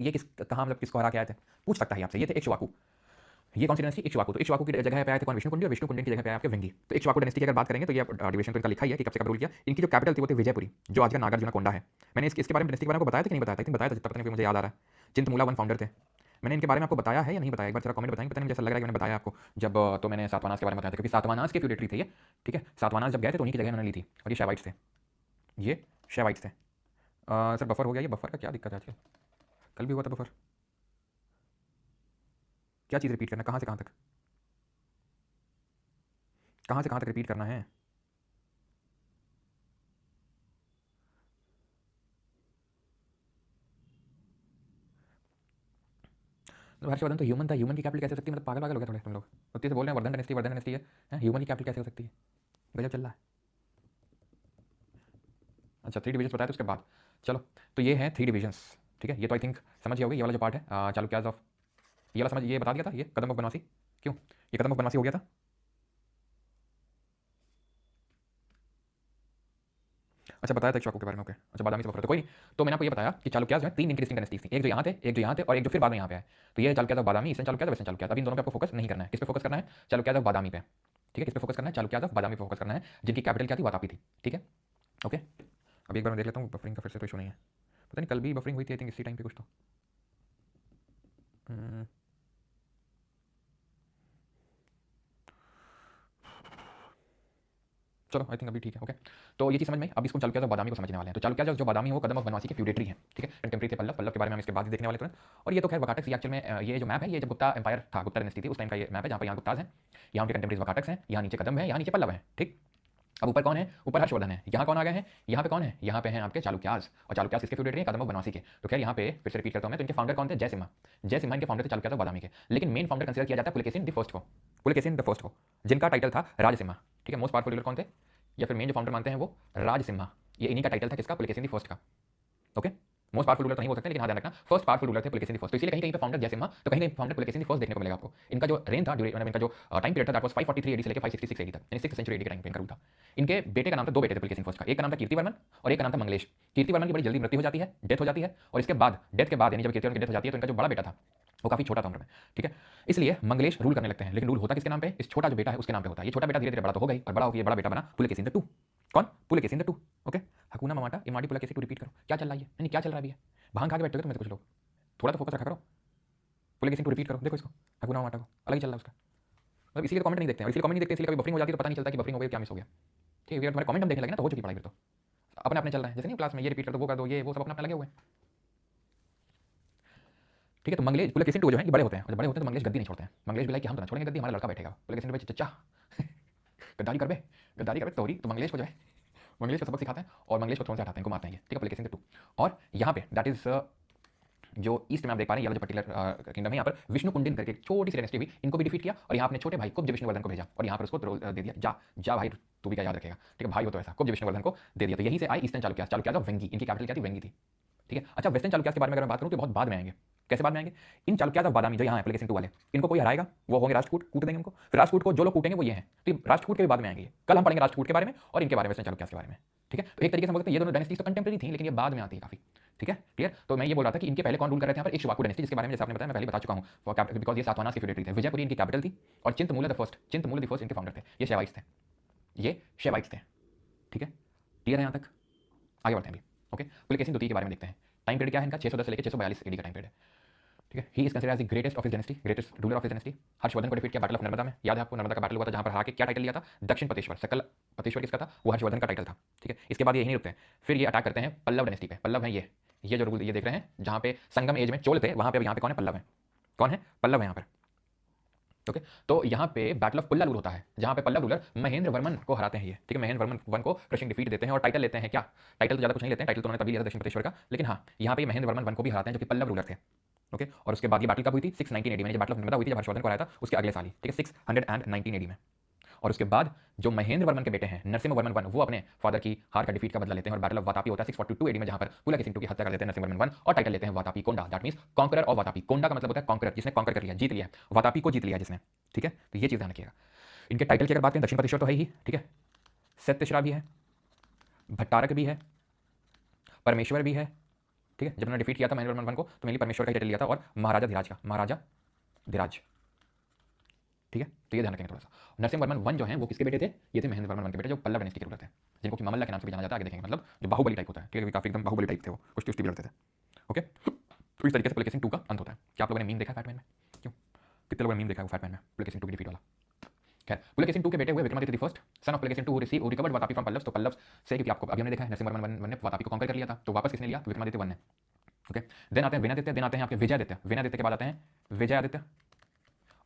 कहाँ, मतलब किसको हरा के आए थे? पूछ सकता है आपसे। ये थे इक्ष्वाकु। ये कौन सी डायनेस्टी? इक्ष्वाकु। तो इक्ष्वाकु की जगह पे आए थे कौन? विष्णु कुंडिन। और विष्णु कुंडिन की जगह पे आए आपके वेंगी। तो इक्ष्वाकु डायनेस्टी की अगर बात करेंगे तो ये डिवीजन तो इनका लिखा ही है कि कब से कब रूल किया। इनकी जो कैपिटल थी वो थी विजयपुरी, जो आज का नागार्जुन कोंडा है। मैंने इसके बारे में डायनेस्टी के बारे में बताया था कि नहीं बताया था? बताया था, जितना पता नहीं, मुझे याद आ रहा है। चिंतमूला 1 फाउंडर थे। मैंने इनके बारे में आपको बताया है या नहीं बताया? एक बार जरा कमेंट बताएंगे, पता नहीं, जैसा लग रहा है कि मैंने बताया आपको। जब तो मैंने सातवानास के बारे में बताया था, क्योंकि सातवानास के फ्यूडेटरी थे ये, ठीक है। सातवानास जब गए थे तो उन्हीं की जगह उन्होंने ली थी, और ये शैवाइट्स थे, ये शैवाइट्स थे। सर बफर हो गया, ये बफर का क्या दिक्कत है आजकल? कल भी हुआ था बफर। क्या चीज़ रिपीट करना? कहाँ से कहाँ तक? कहाँ से कहाँ तक रिपीट करना है? मतलब हर्षवर्धन तो ह्यूमन था, ह्यूमन की कैपिटल कैसे हो सकती है? मतलब पागल हो गया थोड़े तुम लोग। उतनी से बोल रहे हैं वर्धन डायनेस्टी है, ह्यूमन की कैपिटल कैसे हो सकती है? गजब चल रहा है। अच्छा, 3 डिवीजन बताया था उसके बाद। चलो, तो ये है 3 डिवीजन्स, ठीक है। ये तो आई थिंक समझ गए होगे, ये वाला जो पार्ट है चालुक्यास ऑफ, ये वाला समझ, ये बता दिया था, ये कदम ऑफ बनवासी। क्यों ये कदम ऑफ बनवासी हो गया था? अच्छा, बताया था इक्ष्वाकु के बारे में, ओके। अच्छा, बादामी से बफर, तो कोई नहीं। तो मैंने आपको ये बताया कि चालुक्यास जो है 3 इनकी डिस्टिंक्ट डायनेस्टीज थी, एक जो यहाँ थे, एक जो यहाँ थे, और एक जो फिर बाद में यहाँ पे आए। तो ये Chalukyas of Badami, eastern Chalukyas, western Chalukyas. अभी इन दोनों पे आपको फोकस नहीं करना है। किस पे फोकस करना है? चालुक्यास ऑफ बादामी पे, ठीक है। किस पे फोकस करना है? चालुक्यास ऑफ बादामी पे फोकस करना है, जिनकी कैपिटल क्या थी? वातापी थी, ठीक है, ओके। अभी एक बार मैं देख लेता हूँ, बफरिंग का फिर से तो इशू नहीं है। पता नहीं कल भी बफरिंग हुई थी आई थिंक इसी टाइम पे कुछ तो। चलो आई थिंक अभी ठीक है। ओके, तो ये चीज़ समझ में आई। अब इसको चालुक्य बादामी को समझने वाले हैं। तो चालुक्य जो बादामी हो कदम ऑफ बनवासी के फ्यूडेटरी हैं, ठीक है, कंटेम्प्रेरी थे पल्लव। पल्लव के बारे में हम इसके बाद ही देखने वाले तुरंत। और ये तो खैर वकाटक्स, ये एक्चुअल में ये जो मैप है ये जब गुप्ता एम्पायर था, गुप्ता डायनेस्टी थी, उस टाइम का ये मैप है, जहाँ पर यहाँ गुप्ताज हैं, यहाँ उनके कंटेम्प्रेरी वकाटक्स हैं, यहाँ नीचे कदम है, यहाँ नीचे पल्लव है, ठीक। अब ऊपर कौन है? ऊपर हर्षवर्धन है। यहाँ कौन आ गए हैं? यहाँ पे कौन है? यहाँ पे हैं आपके चालुक्यास। और चालुक्यास किसके फ्यूडेटरी हैं? कदम ऑफ बनवासी के। तो खैर यहाँ पे फिर से रिपीट करता हूँ मैं, तो इनके फाउंडर कौन थे? जयसिम्हा। जयसिम्हा इनके फाउंडर थे चालुक्यास और बादामी के। लेकिन मेन फाउंडर कंसिडर किया जाता है पुलकेशिन द फर्स्ट को, पुलकेशिन द फर्स्ट को, जिनका टाइटल था राजसिम्हा, ठीक है। मोस्ट पावरफुल रूलर कौन थे, या फिर मेन जो फाउंडर मानते हैं वो राजसिम्हा, ये इन्हीं का टाइटल था किसका? पुलकेशिन द फर्स्ट का। ओके, मोस्ट पावरफुल रूलर तो नहीं हो सकते, लेकिन हाँ ध्यान रखना फर्स्ट पावरफुल रूलर थे पुलकेशिन द फर्स्ट। तो इसलिए कहीं कहीं पे फाउंडर जयसिम्हा, तो कहीं कहीं फाउंडर पुलकेशिन द फर्स्ट देखने को मिलेगा आपको। इनका जो रेन था, मतलब इनका जो टाइम पीरियड था, दैट वाज 543 एडी से लेकर 566 एडी तक, यानी 6th सेंचुरी एडी के टाइम पे इनका रूल था। इनके बेटे का नाम था, दो बेटे थे पुलकेशिन फर्स्ट का, एक का नाम था कीर्तिवर्मन और एक का नाम था मंगलेश। कीर्तिवर्मन की बड़ी जल्दी मृत्यु हो जाती है, डेथ हो जाती है, और इसके बाद डेथ के बाद यानी जब कीर्तिवर्मन की डेथ हो जाती है तो इनका जो बड़ा बेटा था वो काफी छोटा था उम्र में, ठीक है। इसलिए मंगलेश रूल करने लगते हैं, लेकिन रूल होता किसके नाम पे? इस छोटा जो बेटा है उसके नाम पे होता है। ये छोटा बेटा धीरे धीरे बड़ा तो हो गई, और बड़ा होकर ये बड़ा बेटा बना पुलकेशिन द टू। कौन? Pulakeshin the two. ओके, हकुना ममाटा इमाडी पुलकेशिन टू रिपीट करो। क्या चल रहा है? नहीं क्या चल रहा है अभी? भांग खा के बैठते हो तुम्हें कुछ लोग, थोड़ा तो फोकस रखा करो। पुलकेशिन टू रिपीट करो, देखो इसको, हकुना ममाटा को अलग ही चल रहा है उसका। मतलब इसीलिए कमेंट नहीं देखते हैं, इसलिए कमेंट नहीं देखते, इसलिए कभी बफरिंग हो जाती है तो पता नहीं चलता कि बफरिंग हो गई क्या मिस हो गया, ठीक है। तुम्हारे कमेंट हम देखने लगे ना तो हो चुकी पढ़ाई, फिर तो अपने अपने चल रहे हैं, जैसे नहीं क्लास में ये रिपीट कर दो, वो कर दो, ये वो सब अपना अपना लगे हुए हैं, ठीक है। तो मंगलेश पुलकेशिन टू जो है ये बड़े होते हैं, और जब बड़े होते हैं तो मंगलेश गद्दी नहीं छोड़ते हैं। मंगलेश भी लाइक कि हम तो ना छोड़ेंगे गद्दी, हमारा लड़का बैठेगा। पुलकेशिन भाई चचा गद्दारी कर बे, गद्दारी कर बे तोरी। तो मंगलेश को जो है, मंगलेश को सबक सिखाते हैं और मंगलेश को थ्रोन से हटाते हैं, इनको मारते हैं ये, ठीक है। पुलकेशिन टू। और यहाँ पे दैट इज जो ईस्ट में आप देख पा रहे हैं, ये जो पर्टिकुलर किंगडम है, यहाँ पर विष्णु कुंडिन करके एक छोटी सी डायनेस्टी हुई, इनको भी डिफीट किया, और यहाँ अपने छोटे भाई कुब्ज विष्णुवर्धन को भेजा, और यहाँ पर उसको दे दिया, जा जा भाई तू भी क्या याद रखेगा, ठीक है, भाई हो तो ऐसा, कुब्ज विष्णुवर्धन को दे दिया। तो यहीं से आई ईस्टर्न चालुक्यास। चालुक्यास ऑफ वेंगी, इनकी कैपिटल क्या थी? वेंगी थी, ठीक है। अच्छा, वेस्टर्न चालुक्यास के बारे में अगर मैं बात करूँ तो बहुत बाद में आएंगे। कैसे बाद में आएंगे? इन चालुक्यास ऑफ बादामी जो यहाँ है पुलकेशिन टू वाले, इनको कोई हराएगा वो होंगे राष्ट्रकूट, कूट देंगे उनको। फिर राष्ट्रकूट को जो लोग कूटेंगे वो ये हैं, तो राष्ट्रकूट के भी बाद में आएंगे। कल हम पढ़ेंगे राष्ट्रकूट के बारे में और इनके बारे में, वेस्टर्न चालुक्यास के बारे में, ठीक है। तो एक तरीके से हम बोलते हैं ये दोनों डायनेस्टीज तो कंटेम्प्रेरी थी, लेकिन ये बाद में आती है काफी, ठीक है, क्लियर। तो मैं ये बोल रहा था कि इनके पहले कौन रूल कर रहे थे यहाँ पर? एक शुवाकू डायनेस्टी, जिसके बारे में जैसे आपने बताया मैं पहले बता चुका हूँ, बिकॉज ये सातवाहनास की फ्यूडेटरी थे। विजयपुरी इनकी कैपिटल थी, और चिंतमूल द फर्स्ट, चिंतमूल द फर्स्ट इनके फाउंडर थे। ये शेवाइट्स थे, ये शेवाइट्स थे, ठीक है, क्लियर है यहाँ तक? आगे बढ़ते हैं अभी। ओके, पुलकेशिन द्वितीय के बारे में देखते हैं। टाइम पीरियड क्या है इनका? 610 से लेकर 642 एडी का टाइम पीरियड है, ठीक है। He is considered as the greatest of his dynasty, greatest ruler of his dynasty. Harshavardhan को डिफीट किया बैटल ऑफ नर्मदा में, याद है आपको? नर्मदा का बैटल हुआ था जहां पर हार के क्या टाइटल लिया था? दक्षिण पतेश्वर। सकल पतेश्वर किसका था? वो हर्षवर्धन का टाइटल था, ठीक है। इसके बाद ये यहीं रुकते हैं, फिर ये अटैक करते हैं पल्लव डायनेस्टी पे। पल्लव है ये जो रूल ये देख रहे हैं, जहां पे संगम एज में चोल थे, वहां पे यहाँ पे कौन है? पल्लव है। कौन है? पल्लव है यहाँ पर, ओके। तो यहाँ पे बैटल ऑफ पुल्ला रूल होता है, जहाँ पे पल्लव रूलर महेंद्र वर्मन को हराते हैं ये, ठीक है। महेंद्र वर्मन वन को क्रशिंग डिफीट देते हैं और टाइटल लेते हैं। क्या टाइटल? तो ज़्यादा कुछ नहीं लेते हैं, टाइटल तो उन्होंने तभी लिया था दक्षिण पतेश्वर का, लेकिन हाँ यहाँ पे महेंद्र वर्मन वन को भी हराते हैं जो कि पल्लव रूलर थे, ओके। और उसके बाद ये बैटल कब हुई थी? 619 एडी में, जब बैटल ऑफ नर्मदा हुई थी, जब हर्षवर्धन को आया था उसके अगले साल ही, ठीक है, 619 एडी में। और उसके बाद जो महेंद्र वर्मन के बेटे हैं नरसिम्हा वर्मन वन, वो अपने फादर की हार का डिफीट का बदला लेते हैं, और बैटल ऑफ वातापी होता है 642 एडी में, जहां पर पुलकेशिन टू की हत्या कर देते हैं नरसिम्हा वर्मन वन, और टाइटल लेते हैं Vatapi Konda. That means conqueror of Vatapi. Konda का मतलब होता है कॉन्करर, जिसने कॉन्कर कर लिया, जीत लिया, वातापी को जीत लिया जिसने, ठीक है। तो ये चीज़ ध्यान रखिएगा। इनके टाइटल की अगर बात करें, दक्षिण पतेश्वर तो है ही, ठीक है, सत्यशिरा भी है, भट्टारक भी है, परमेश्वर भी है, ठीक है। जब उन्होंने डिफीट किया था महेंद्र वर्मन वन को तो मेनली परमेश्वर का टाइटल लिया था, और महाराजा धीराज का, महाराजा धीराज, ठीक है। तो ये ध्यान रखेंगे थोड़ा सा। नरसिम्हा वर्मन वन जो है वो किसके बेटे थे? ये थे महेंद्र वर्मन वन के बेटे, जो पल्लव डायनेस्टी के रूलर थे, जिनको कि मामल्ला के नाम से भी जाना जाता है, आगे देखेंगे। मतलब जो बाहुबली टाइप होता है, ठीक है, काफी एकदम बाहुबली टाइप थे, वो कुछ भी लड़ते थे, ओके। तो इस तरीके से पुलकेशिन टू का अंत होता है। क्या आप लोगों ने मीम देखा फैटमैन में? क्यों, कितने लोगों ने मीम देखा है फैटमैन में पुलकेशिन टू की डिफीट वाला? खैर, पुलकेशिन टू के बेटे हुए Vikramaditya the first, son of Pulakeshin two, who recovered Vatapi from Pallavs. तो पल्लव्स से, क्योंकि आपको अभी हमने देखा है नरसिम्हा वर्मन वन ने वातापी को कॉन्कर कर लिया था, तो वापस किसने लिया? विक्रमादित्य वन ने, ओके। देन आते हैं विनादित्य, देन आते हैं आपके विजयादित्य, विनादित्य के बाद आते हैं विजयादित्य,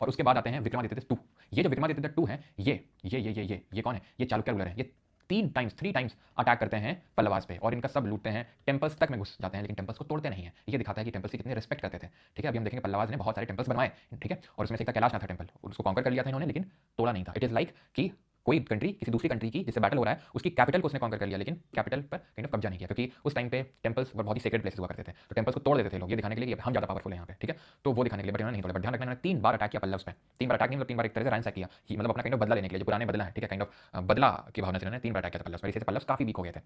और उसके बाद आते हैं विक्रमादित्य टू। ये जो विक्रमादित्य टू है, ये कौन है? ये चालुक्य रूलर है। ये 3 टाइम्स अटैक करते हैं पल्लवास पे, और इनका सब लूटते हैं, टेंपल्स तक में घुस जाते हैं, लेकिन टेंपल्स को तोड़ते नहीं है। ये दिखाता है कि टेंपल्स की कितनी रिस्पेक्ट करते थे, ठीक है। अभी हम देखेंगे पल्लवास ने बहुत सारे टेंपल्स बनवाए, ठीक है, और उसमें से एक था कैलाशनाथ टेंपल, उसको कॉन्कर कर लिया था इन्होंने, लेकिन तोड़ा नहीं था। इट इज लाइक कि कोई कंट्री किसी दूसरी कंट्री की जिससे बैटल हो रहा है उसकी कैपिटल को उसने कॉन्कर कर लिया, लेकिन कैपिटल पर काइंड ऑफ कब्जा नहीं किया, क्योंकि उस टाइम पे टेंपल्स बहुत ही सेक्रेड प्लेसेस हुआ करते थे, तो टेंपल्स को तोड़ देते थे लोग, ये दिखाने के लिए कि हम ज़्यादा पावरफुल है यहाँ पे, ठीक है। तो वो दिखाने के लिए, बट इन्होंने नहीं तोड़ा। बट ध्यान रखना, इन्होंने 3 बार अटैक किया पल्लव्स पे। 3 बार अटैक नहीं, मतलब 3 बार एक तरह से रैंसैक किया, कि मतलब अपना काइंड ऑफ बदला लेने के लिए, जो पुराने बदला है, ठीक है, काइंड ऑफ बदला की भावना से इन्होंने 3 बार अटैक किया था पल्लव्स पर। इससे पल्लव्स काफी वीक हो गए थे,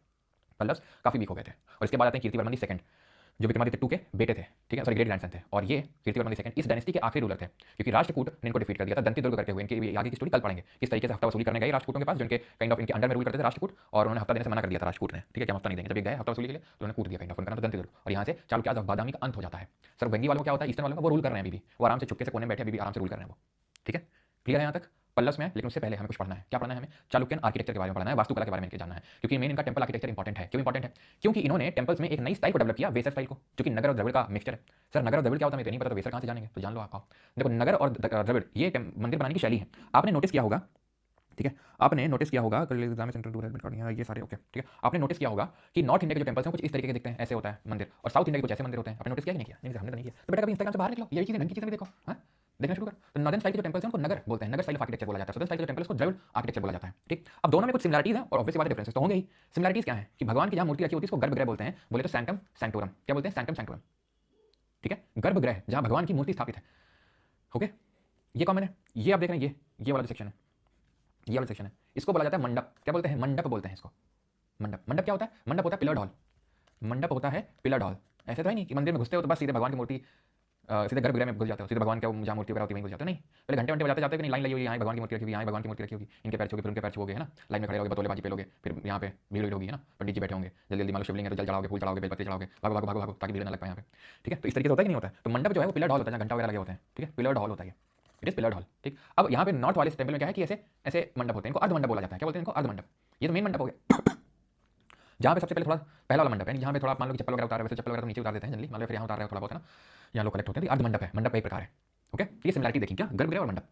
पल्लव्स काफी वीक हो गए थे। और इसके बाद आते हैं कीर्तिवर्मन दी सेकंड, जो विक्रमादित्य टू के बेटे थे, ठीक है, सॉरी ग्रेट ग्रैंडसन थे, और ये कीर्तिवर्मन दी सेकंड इस डायनेस्टी के आखिरी रूलर थे, क्योंकि राष्ट्रकूट ने इनको डिफीट कर दिया था दंती दुर्ग करते हुए। इनकी आगे की स्टोरी कल पढ़ेंगे, किस तरीके से हफ्ता वसूली करने गए राष्ट्रकूटों के पास, जिनके काइंड ऑफ इनके अंडर में रूल करते थे राष्ट्रकूट, और उन्होंने हफ्ता देने से मना कर दिया था राष्ट्रकूट ने, ठीक है, क्या हफ्ता नहीं देंगे। जब ये गए हफ्ता वसूली के लिए तो उन्होंने कूट दिया काइंड ऑफ, उनका नाम था दंती दुर्ग, और यहाँ से चालुक्य बादामी का अंत हो जाता है। सर वेंगी वालों क्या होता है? ईस्टर्न वालों का वो रूल कर रहे हैं अभी भी, वो आराम से चुपके से कोने में बैठे अभी भी आराम से रूल कर रहे हैं वो, ठीक है, क्लियर है यहाँ तक? पल्लव्स में है, लेकिन उससे पहले हमें कुछ पढ़ना है। क्या पढ़ना है हमें? चालुक्यन आर्किटेक्चर के बारे में पढ़ना है, वास्तुकला के बारे में इनके जानना है, क्योंकि मेन इनका टेंपल आर्किटेक्चर इंपॉर्टेंट है। क्यों इंपॉर्टेंट है? क्योंकि इन्होंने टेंपल्स में एक नई स्टाइल को डेवलप किया, वेसर स्टाइल को, जो कि नगर और द्रविड़ का मिक्सचर है। सर नगर और द्रविड़ क्या होता है मुझे नहीं पता, तो वेसर कहाँ से जानेंगे? तो जान लो आप। आओ देखो, नगर और द्रविड़ ये मंदिर बनाने की शैली है। आपने नोटिस किया होगा, ठीक है, आपने नोटिस किया होगा ये सारे, ओके ठीक है, आपने नोटिस किया होगा कि नॉर्थ इंडिया के जो टेंपल्स हैं कुछ इस तरीके के दिखते हैं, ऐसे होता है मंदिर, और साउथ इंडिया के कुछ ऐसे मंदिर होते हैं। आपने नोटिस किया कि नहीं किया? नहीं, हमने तो नहीं किया। तो बेटा कभी इंस्टाग्राम से बाहर निकलो, ये चीज़ें ढंग की चीज़ें भी देखो, हाँ देखना शुरू कर। तो नॉर्दर्न स्टाइल के जो टेंपल्स हैं उनको नगर बोलते हैं, नगर स्टाइल ऑफ आर्किटेक्चर बोला जाता है। सदर्न स्टाइल के जो टेंपल्स को द्रविड़ आर्किटेक्चर बोला जाता है। ठीक, अब दोनों में कुछ सिमिलरिटीज हैं और ऑब्वियसली बात डिफरेंसेस तो होंगे ही। सिमिलरिटीज क्या है कि भगवान की जहाँ मूर्ति रखी होती है उसको गर्भगृह बोलते हैं, बोले तो सैंक्टम सैंक्टोरम। क्या बोलते हैं? सैंक्टम सैंक्टोरम। ठीक है, गर्भगृह जहाँ भगवान की मूर्ति स्थापित है। ओके, ये कॉमन है। ये आप देख रहे हैं, ये वाला सेक्शन है, ये वाला सेक्शन है, इसको बोला जाता है मंडप। क्या बोलते हैं? मंडप बोलते हैं इसको। मंडप, मंडप क्या होता है? मंडप होता है पिलर्ड हॉल। मंडप होता है पिलर्ड हॉल। ऐसे तो है नहीं कि मंदिर में घुसते हो तो बस सीधे भगवान की मूर्ति, सीधे गर्भगृह में घुस जाते हो, सीधे भगवान का जहाँ मूर्ति वगैरह होती है वहीं घुस जाते हो। नहीं, पहले घंटे बजाते जाते हो कि नहीं, लाइन लगी हुई, यहाँ भगवान की मूर्ति रखी हुई, यहाँ भगवान की मूर्ति रखी होगी, इनके पैर छूगे, फिर उनके पैर छूगे, है ना, लाइन में खड़े रहोगे, बतौलेबाजी पे लोगे, फिर यहाँ पे भीड़ होगी, है ना, पंडित जी बैठे होंगे, जल्दी जल्दी मान लो शिवलिंग है तो जल चढ़ाओगे, फूल चढ़ाओगे, बेलपत्ती चढ़ाओगे, भागो भागो भागो भागो ताकि भीड़ न लग पाए यहाँ पे। ठीक है, तो इस तरीके से होता है कि नहीं होता है? तो मंडप जो है वो पिलर्ड हॉल होता है, जहाँ घंटा वगैरह लगे होते हैं। ठीक है, पिलर्ड हॉल होता है, इट इज पिलर्ड हॉल। ठीक, अब यहाँ पे नॉर्थ वाले टेम्पल में क्या है कि ऐसे ऐसे मंडप होते हैं, इनको अर्ध मंडप बोला जाता है। क्या बोलते हैं इनको? अर्ध मंडप। ये तो मेन मंडप हो गया, जहाँ पे सबसे पहले थोड़ा पहला वाला मंडप है, जहाँ पे थोड़ा मान लो कि चप्पल वगैरह उतार रहे हो, वैसे चप्पल वगैरह तो नीचे उतार देते हैं जनरली, मान लो फिर यहाँ उतार रहे हो थोड़ा बहुत, है ना, यहाँ लोग कलेक्ट होते हैं। अर्ध मंडप है, मंडप एक प्रकार है। ओके, ये सिमिलरिटी देखिए क्या, गर्भगृह और मंडप,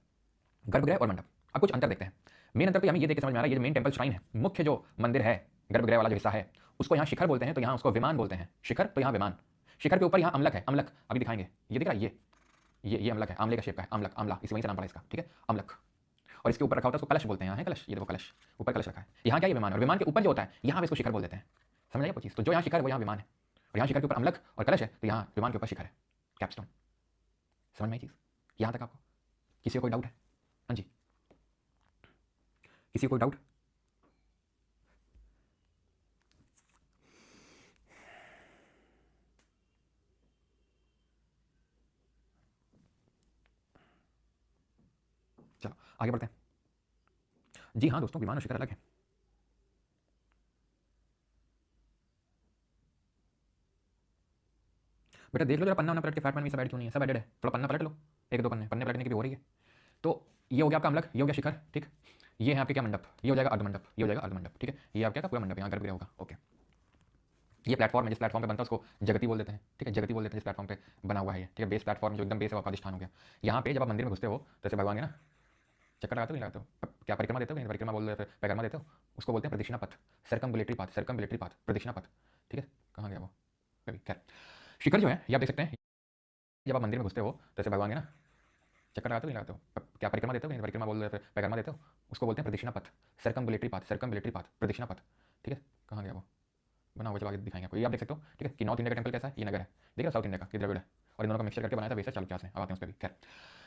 गर्भगृह और मंडप। अब कुछ अंतर देखते हैं। मेन अंतर तो हमें ये देख के समझ में आ रहा है, ये जो मेन टेंपल श्राइन है, मुख्य जो मंदिर है, गर्भगृह वाला जो हिस्सा है, उसको यहाँ शिखर बोलते हैं, तो यहाँ उसको विमान बोलते हैं। शिखर तो यहाँ विमान, शिखर के ऊपर यहाँ अमलक है, अमलक अभी दिखाएंगे, ये दिख रहा है, ये अमलक है, आंवले का शेप का है, अमलक, आंवला, इसी वहीं से नाम पड़ा इसका। ठीक है, अमलक। और इसके ऊपर रखा होता है, उसको कलश बोलते हैं। यहाँ है कलश, ये देखो कलश, ऊपर कलश रखा है। यहाँ क्या है? विमान। और विमान के ऊपर जो होता है यहाँ पे इसको शिखर बोल देते हैं। समझ आइए चीज़? तो जो यहाँ शिखर है वो यहाँ विमान है, और यहाँ शिखर के ऊपर अमलक और कलश है, तो यहाँ विमान के ऊपर शिखर है, कैपस्टोन। समझ में आई चीज़? यहाँ तक आपको किसी को कोई डाउट है? हाँ जी, किसी को कोई डाउट? चलो आगे बढ़ते हैं। जी हाँ दोस्तों, विमान और शिखर अलग है। बेटा देख लो जरा, पन्ना वन्ना पलट के, फ्लैट में सब ऐड क्यों नहीं है? सब एडेड है, थोड़ा पन्ना पलट लो, एक दो पन्ने पन्ने पलटने की भी हो रही है। तो ये हो गया आपका अमलक, ये हो गया शिखर। ठीक, ये है आपके क्या? मंडप। ये हो जाएगा अर्ध मंडप, ये हो जाएगा अर्ध मंडप। ठीक है, ये आपका पूरा मंडप यहाँ गर्भगृह होगा। ओके, ये प्लेटफॉर्म है, जिस प्लेटफॉर्म पे बनता है उसको जगती बोल देते हैं। ठीक है, जगती बोल देते हैं जिस प्लेटफॉर्म पे बना हुआ है ये। ठीक है, बेस प्लेटफॉर्म जो एकदम बेस है, आपका अधिष्ठान हो गया। यहाँ पे जब आप मंदिर में घुसते हो तो जैसे भगवान के ना चक्कर लगाते हो, नहीं लगाते हो? क्या परिक्रमा देते हो? परिक्रमा बोल रहे हो, परिक्रमा देते हो, उसको बोलते हैं प्रदक्षिणा पथ, सर्कम्बुलेटरी पाथ, सर्कम्बुलेटरी पाथ, प्रदक्षिणा पथ। ठीक है, कहाँ गया वो? खैर, शिखर जो है ये आप देख सकते हैं, जब आप मंदिर में घुसते हो तो जैसे भगवान के ना चक्कर लगाते हो, नहीं लगाते हो? क्या परिक्रमा देते हो? परिक्रमा बोल रहे हो, परिक्रमा देते हो, उसको बोलते हैं प्रदक्षिणा पथ, सर्कम्बुलेटरी पाथ, सर्कम्बुलेटरी पाथ, प्रदक्षिणा पथ। ठीक है, कहाँ गया वो? बना हुआ, चलो आगे दिखाएंगे आपको। ये आप देख सकते हो। ठीक है, कि नॉर्थ इंडिया का टेंपल कैसा है, ये नगर है, देख रहे हो, साउथ इंडिया का ये द्रविड़ है, और इन दोनों का मिक्सचर करके बनाया था वेसर चालुक्य ने। अब आते हैं उस पर भी। खैर,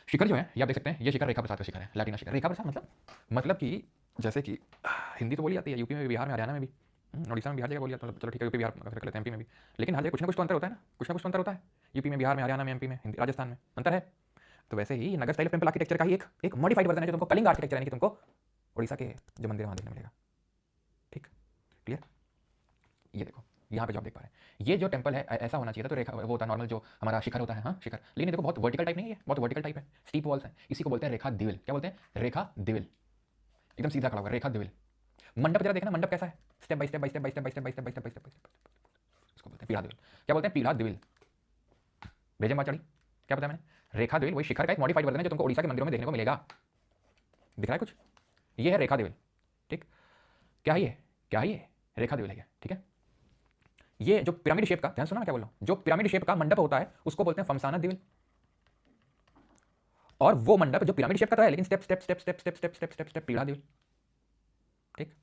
शिखर जो है ये आप देख सकते हैं, ये शिखर रेखा प्रसाद का शिखर है, लैटिना शिखर। रेखा प्रसाद मतलब कि जैसे कि हिंदी तो बोली जाती है यूपी में भी, बिहार में, हरियाणा में भी, उड़ीसा में भी, हर जगह बोली जाती है। चलो ठीक है, यूपी बिहार कर लेते हैं, एमपी में भी, लेकिन हर जगह कुछ ना कुछ तो अंतर होता है ना, कुछ ना कुछ तो अंतर होता है। यूपी में, बिहार में, हरियाणा में, एमपी में, हिंदी, राजस्थान में अंतर है। तो वैसे ही नगर स्टाइल ऑफ टेंपल आर्किटेक्चर का ही एक मॉडिफाइड वर्जन है, जो तुमको कलिंग आर्किटेक्चर यानी कि तुमको उड़ीसा के जो मंदिर वहाँ देखने मिलेगा। ठीक, क्लियर? ये देखो यहाँ पे जो आप देख पा रहे हैं, ये जो टेंपल है ऐसा होना चाहिए था, तो रेखा वो होता है नॉर्मल जो हमारा शिखर होता है, हाँ शिखर, लेकिन देखो बहुत वर्टिकल टाइप नहीं है, बहुत वर्टिकल टाइप है, स्टीप वॉल्स है, इसी को बोलते हैं रेखा दिविल। क्या बोलते हैं? रेखा दिविल, एकदम सीधा खड़ा हुआ, रेखा दिविल। मंडप जरा देखना, मंडप कैसा है, step by step by step by step by step by step by step by step, इसको बोलते हैं पीढ़ा दिविल। क्या बोलते हैं? पीढ़ा दिविल। भेजे माँ चढ़ी, क्या बताया मैंने? रेखा दिविल वही शिखर का एक मॉडिफाइड वर्जन है जो तुमको उड़ीसा के मंदिरों में देखने को मिलेगा। दिख रहा है कुछ? ये है रेखा दिविल। ठीक, क्या है ये? क्या है ये? रेखा दिविल है। ठीक है, ये जो पिरामिड शेप का, ध्यान सुना मैं क्या बोल रहा हूं, जो पिरामिड शेप का मंडप होता है उसको बोलते हैं फमसाना दिविल। और वो मंडप जो पिरामिड शेप का तो है, लेकिन step step step step step step step step step पीढ़ा दिविल। ठीक,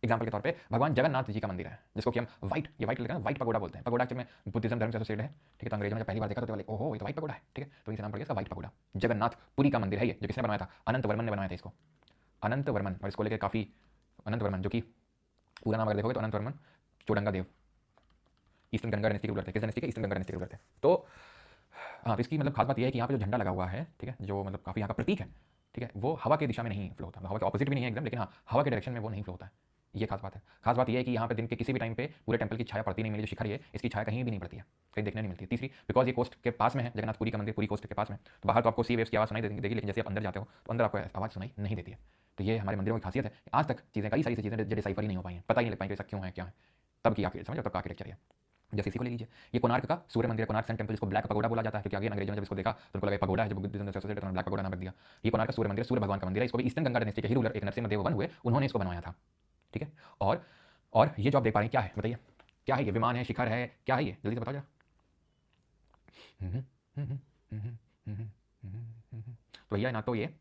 एग्जांपल के तौर पे भगवान जगन्नाथ जी का मंदिर है, जिसको कि हम व्हाइट लिखा है, व्हाइट पगोडा बोलते हैं। पगोडा एक्चुअली में बुद्धिज्म धर्म से एसोसिएटेड है। ठीक है, तो अंग्रेजों ने पहली बार देखा तो बोले ओहो ये तो व्हाइट पगोडा है। ठीक है, तो इसे नाम पड़ गया इसका व्हाइट पगोडा। जगन्नाथपुरी का मंदिर है ये, जो किसने बनवाया था? अनंत वर्मन ने बनवाया था इसको, अनंत वर्मन। और इसको लेकर काफी, अनंत वर्मन जो कि पूरा नाम अगर देखोगे तो अनंत वर्मन चोडंगा देव, ईस्टर्न गंगा डायनेस्टी के रूलर थे। किस डायनेस्टी के? ईस्टर्न गंगा डायनेस्टी के रूलर थे। तो हाँ, तो इसकी मतलब खास बात यह है कि यहाँ पे जो झंडा लगा हुआ है, ठीक है, जो मतलब काफ़ी यहाँ का प्रतीक है, ठीक है, वो हवा की दिशा में नहीं फ्लो होता, हवा के ऑपोजिट भी नहीं है एकदम, लेकिन हाँ हवा के डायरेक्शन में वो नहीं फ्लो होता है। ये खास बात है। खास बात ये है कि यहाँ पे दिन के किसी भी टाइम पे पूरे टेंपल की छाया पड़ती नहीं मिली, जो शिखर ये इसकी छाया कहीं भी नहीं पड़ती है, कहीं देखने नहीं मिलती है। तीसरी, बिकॉज ये कोस्ट के पास में है, जगन्नाथपुरी का मंदिर पूरी कोस्ट के पास में, तो बाहर तो आपको सी वेव्स की आवाज़ सुनाई देगी, लेकिन जैसे आप अंदर जाते हो तो अंदर आपको आवाज़ सुनाई नहीं देती है। तो ये हमारे मंदिरों की खासियत है। आज तक चीज़ें, कई सारी चीज़ें डिसाइफर ही नहीं हो पाई हैं, पता ही नहीं लग पाई कि ऐसा क्यों है, क्या है, तब की आखिर समझो, तब का आर्किटेक्चर है। जैसे इसी को ले लीजिए, ये कोणार्क का सूर्य मंदिर, कोणार्क सन टेंपल, जिसको ब्लैक पगोडा बोला जाता है, क्योंकि आगे अंग्रेजों ने जब इसको देखा तो उनको लगा पगोडा है, जब बुद्धिज्म एसोसिएटेड तो ब्लैक पगोडा नाम रख दिया। ये कोणार्क का सूर्य मंदिर सूर्य भगवान का मंदिर है। इसको भी ईस्टर्न गंगा डायनेस्टी के ही रूलर एक नरसिम्हा देव वन हुए, उन्होंने इसको बनवाया था। ठीक है, और ये जो आप देख पा रहे हैं क्या है, बताइए क्या है? ये विमान है, शिखर है, क्या है ये? जल्दी से बताओ जरा। तो भैया ना तो ये